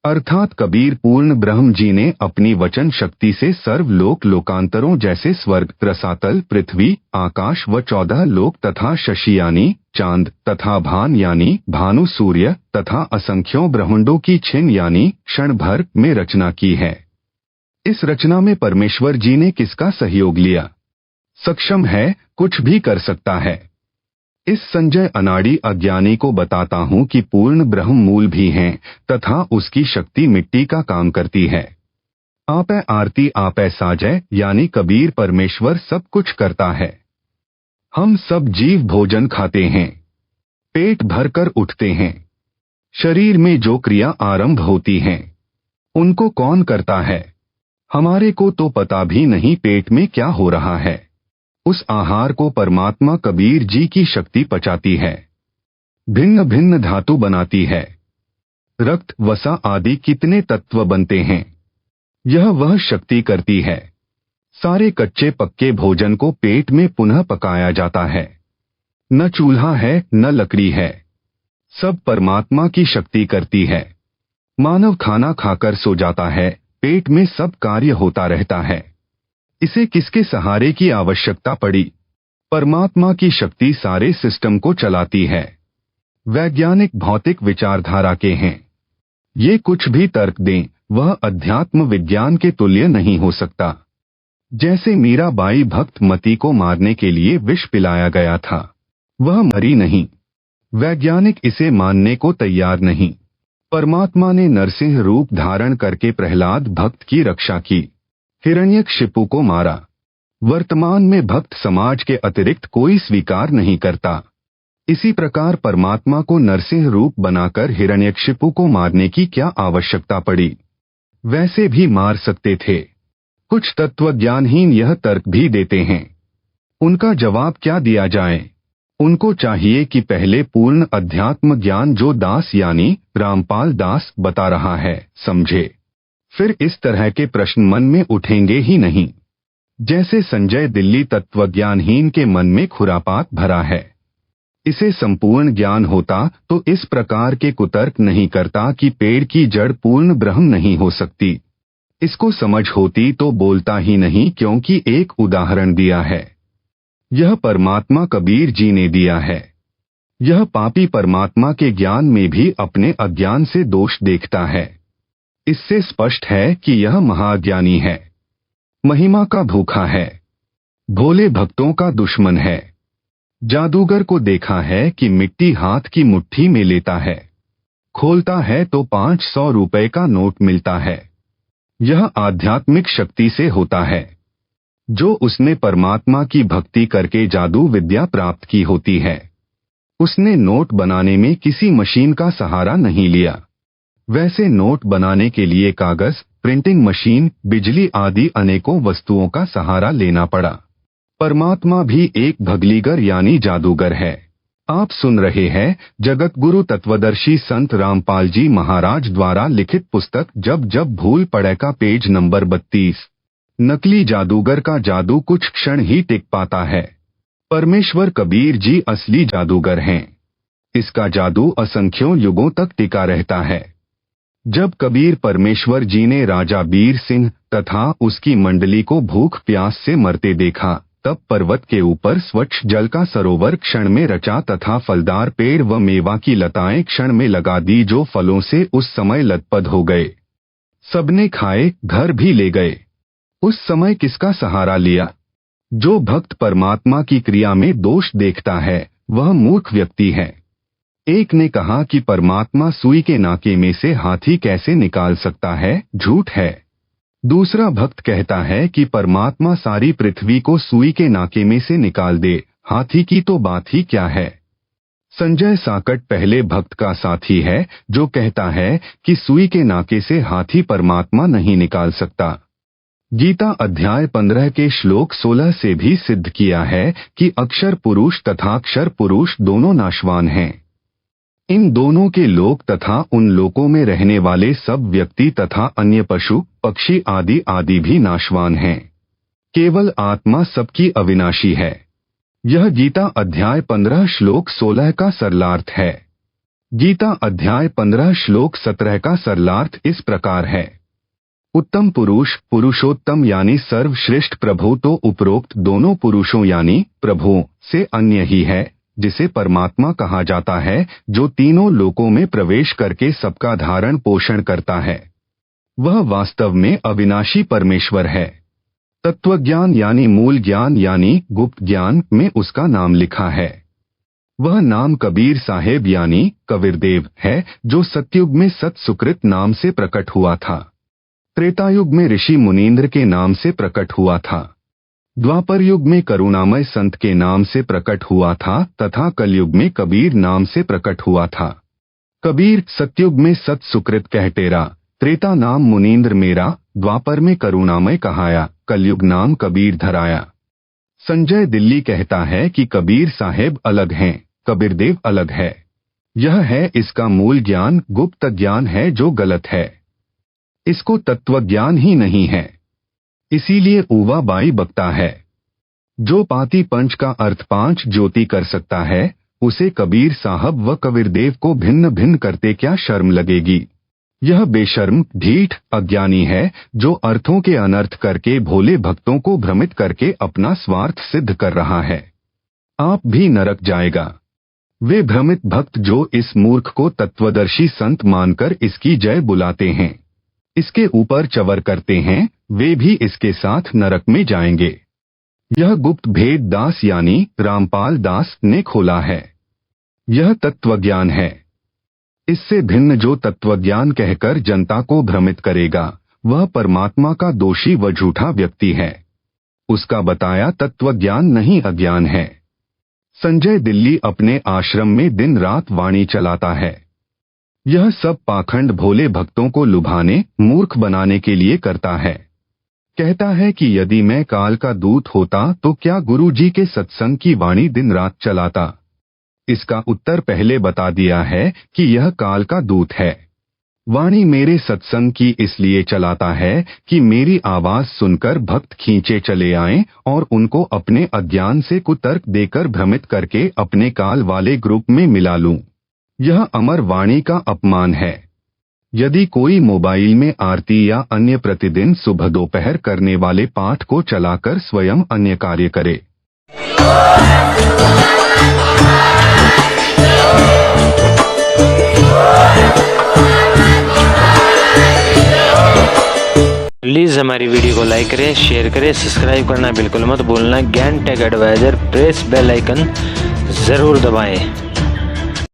अर्थात कबीर पूर्ण ब्रह्म जी ने अपनी वचन शक्ति से सर्व लोक लोकांतरों जैसे स्वर्ग रसातल पृथ्वी आकाश व 14 लोक तथा शशि यानी चांद तथा भान यानी भानु सूर्य तथा असंख्यों ब्रह्मांडों की छिन यानी क्षण भर में रचना की है। इस रचना में परमेश्वर जी ने किसका सहयोग लिया? सक्षम है, कुछ भी कर सकता है। इस संजय अनाड़ी अज्ञानी को बताता हूँ कि पूर्ण ब्रह्म मूल भी हैं तथा उसकी शक्ति मिट्टी का काम करती है। आपे आरती आपे साजय यानी कबीर परमेश्वर सब कुछ करता है। हम सब जीव भोजन खाते हैं, पेट भरकर उठते हैं। शरीर में जो क्रिया आरंभ होती हैं, उनको कौन करता है? हमारे को तो पता भी नहीं पेट में क्या हो रहा है। उस आहार को परमात्मा कबीर जी की शक्ति पचाती है, भिन्न भिन्न धातु बनाती है। रक्त वसा आदि कितने तत्व बनते हैं, यह वह शक्ति करती है। सारे कच्चे पक्के भोजन को पेट में पुनः पकाया जाता है। न चूल्हा है न लकड़ी है, सब परमात्मा की शक्ति करती है। मानव खाना खाकर सो जाता है, पेट में सब कार्य होता रहता है। इसे किसके सहारे की आवश्यकता पड़ी? परमात्मा की शक्ति सारे सिस्टम को चलाती है। वैज्ञानिक भौतिक विचारधारा के हैं, ये कुछ भी तर्क दें, वह अध्यात्म विज्ञान के तुल्य नहीं हो सकता। जैसे मीराबाई भक्त मती को मारने के लिए विष पिलाया गया था, वह मरी नहीं। वैज्ञानिक इसे मानने को तैयार नहीं। परमात्मा ने नरसिंह रूप धारण करके प्रहलाद भक्त की रक्षा की, हिरण्यकशिपु को मारा। वर्तमान में भक्त समाज के अतिरिक्त कोई स्वीकार नहीं करता। इसी प्रकार परमात्मा को नरसिंह रूप बनाकर हिरण्यकशिपु को मारने की क्या आवश्यकता पड़ी? वैसे भी मार सकते थे। कुछ तत्वज्ञानहीन यह तर्क भी देते हैं। उनका जवाब क्या दिया जाए? उनको चाहिए कि पहले पूर्ण अध्यात्म ज्ञान जो दास यानी रामपाल दास बता रहा है समझे, फिर इस तरह के प्रश्न मन में उठेंगे ही नहीं। जैसे संजय दिल्ली तत्वज्ञानहीन के मन में खुरापात भरा है। इसे संपूर्ण ज्ञान होता तो इस प्रकार के कुतर्क नहीं करता कि पेड़ की जड़ पूर्ण ब्रह्म नहीं हो सकती। इसको समझ होती तो बोलता ही नहीं, क्योंकि एक उदाहरण दिया है। यह परमात्मा कबीर जी ने दिया है। यह पापी परमात्मा के ज्ञान में भी अपने अज्ञान से दोष देखता है। इससे स्पष्ट है कि यह महाज्ञानी है, महिमा का भूखा है। भोले भक्तों का दुश्मन है। जादूगर को देखा है कि मिट्टी हाथ की मुट्ठी में लेता है, खोलता है तो 500 रुपए का नोट मिलता है। यह आध्यात्मिक शक्ति से होता है, जो उसने परमात्मा की भक्ति करके जादू विद्या प्राप्त की होती है। उसने नोट बनाने में किसी मशीन का सहारा नहीं लिया। वैसे नोट बनाने के लिए कागज, प्रिंटिंग मशीन, बिजली आदि अनेकों वस्तुओं का सहारा लेना पड़ा। परमात्मा भी एक भगलीगर यानी जादूगर है। आप सुन रहे हैं जगत गुरु तत्वदर्शी संत रामपाल जी महाराज द्वारा लिखित पुस्तक जब जब भूल पड़े का पेज नंबर 32। नकली जादूगर का जादू कुछ क्षण ही टिक पाता है। परमेश्वर कबीर जी असली जादूगर हैं। इसका जादू असंख्यों युगों तक टिका रहता है। जब कबीर परमेश्वर जी ने राजा बीर सिंह तथा उसकी मंडली को भूख प्यास से मरते देखा, तब पर्वत के ऊपर स्वच्छ जल का सरोवर क्षण में रचा तथा फलदार पेड़ व मेवा की लताएं क्षण में लगा दी, जो फलों से उस समय लदपद हो गए। सबने खाए, घर भी ले गए। उस समय किसका सहारा लिया? जो भक्त परमात्मा की क्रिया में दोष देखता है वह मूर्ख व्यक्ति है। एक ने कहा कि परमात्मा सुई के नाके में से हाथी कैसे निकाल सकता है? झूठ है। दूसरा भक्त कहता है कि परमात्मा सारी पृथ्वी को सुई के नाके में से निकाल दे, हाथी की तो बात ही क्या है। संजय साकट पहले भक्त का साथी है जो कहता है कि सुई के नाके से हाथी परमात्मा नहीं निकाल सकता। गीता अध्याय 15 के श्लोक 16 से भी सिद्ध किया है कि अक्षर पुरुष तथा अक्षर पुरुष दोनों नाशवान हैं। इन दोनों के लोक तथा उन लोकों में रहने वाले सब व्यक्ति तथा अन्य पशु पक्षी आदि आदि भी नाशवान हैं। केवल आत्मा सबकी अविनाशी है। यह गीता अध्याय 15 श्लोक 16 का सरलार्थ है। गीता अध्याय 15 श्लोक 17 का सरलार्थ इस प्रकार है। उत्तम पुरुष पुरुषोत्तम यानी सर्वश्रेष्ठ प्रभु तो उपरोक्त दोनों पुरुषों यानी प्रभुओं से अन्य ही है, जिसे परमात्मा कहा जाता है, जो तीनों लोकों में प्रवेश करके सबका धारण पोषण करता है। वह वास्तव में अविनाशी परमेश्वर है। तत्वज्ञान यानी मूल ज्ञान यानी गुप्त ज्ञान में उसका नाम लिखा है। वह नाम कबीर साहेब यानी कबीरदेव है, जो सतयुग में सत सुकृत नाम से प्रकट हुआ था। त्रेतायुग में ऋषि मुनींद्र के नाम से प्रकट हुआ था। द्वापर युग में करुणामय संत के नाम से प्रकट हुआ था तथा कलयुग में कबीर नाम से प्रकट हुआ था। कबीर सतयुग में सत सुकृत कहटेरा, त्रेता नाम मुनींद्र मेरा, द्वापर में करुणामय कहाया, कलयुग नाम कबीर धराया। संजय दिल्ली कहता है कि कबीर साहेब अलग हैं, कबीरदेव अलग है। यह है इसका मूल ज्ञान, गुप्त ज्ञान है जो गलत है। इसको तत्वज्ञान ही नहीं है। इसीलिए ऊवा बाई बकता है। जो पाती पंच का अर्थ 5 ज्योति कर सकता है, उसे कबीर साहब व कबीरदेव को भिन्न भिन्न करते क्या शर्म लगेगी। यह बेशर्म ढीठ अज्ञानी है जो अर्थों के अनर्थ करके भोले भक्तों को भ्रमित करके अपना स्वार्थ सिद्ध कर रहा है। आप भी नरक जाएगा। वे भ्रमित भक्त जो इस मूर्ख को तत्वदर्शी संत मानकर इसकी जय बुलाते हैं, इसके ऊपर चवर करते हैं, वे भी इसके साथ नरक में जाएंगे। यह गुप्त भेद दास यानी रामपाल दास ने खोला है। यह तत्वज्ञान है। इससे भिन्न जो तत्वज्ञान कहकर जनता को भ्रमित करेगा, वह परमात्मा का दोषी व झूठा व्यक्ति है। उसका बताया तत्वज्ञान नहीं अज्ञान है। संजय दिल्ली अपने आश्रम में दिन रात वाणी चलाता है। यह सब पाखंड भोले भक्तों को लुभाने, मूर्ख बनाने के लिए करता है। कहता है कि यदि मैं काल का दूत होता तो क्या गुरु जी के सत्संग की वाणी दिन रात चलाता। इसका उत्तर पहले बता दिया है कि यह काल का दूत है। वाणी मेरे सत्संग की इसलिए चलाता है कि मेरी आवाज सुनकर भक्त खींचे चले आएं और उनको अपने अज्ञान से कुतर्क देकर भ्रमित करके अपने काल वाले ग्रुप में मिला लूं। यह अमर वाणी का अपमान है। यदि कोई मोबाइल में आरती या अन्य प्रतिदिन सुबह दोपहर करने वाले पाठ को चलाकर स्वयं अन्य कार्य करे, प्लीज़ हमारी वीडियो को लाइक करें, शेयर करें, सब्सक्राइब करना बिल्कुल मत भूलना। Gyan tech advisor press bell icon ज़रूर दबाएं।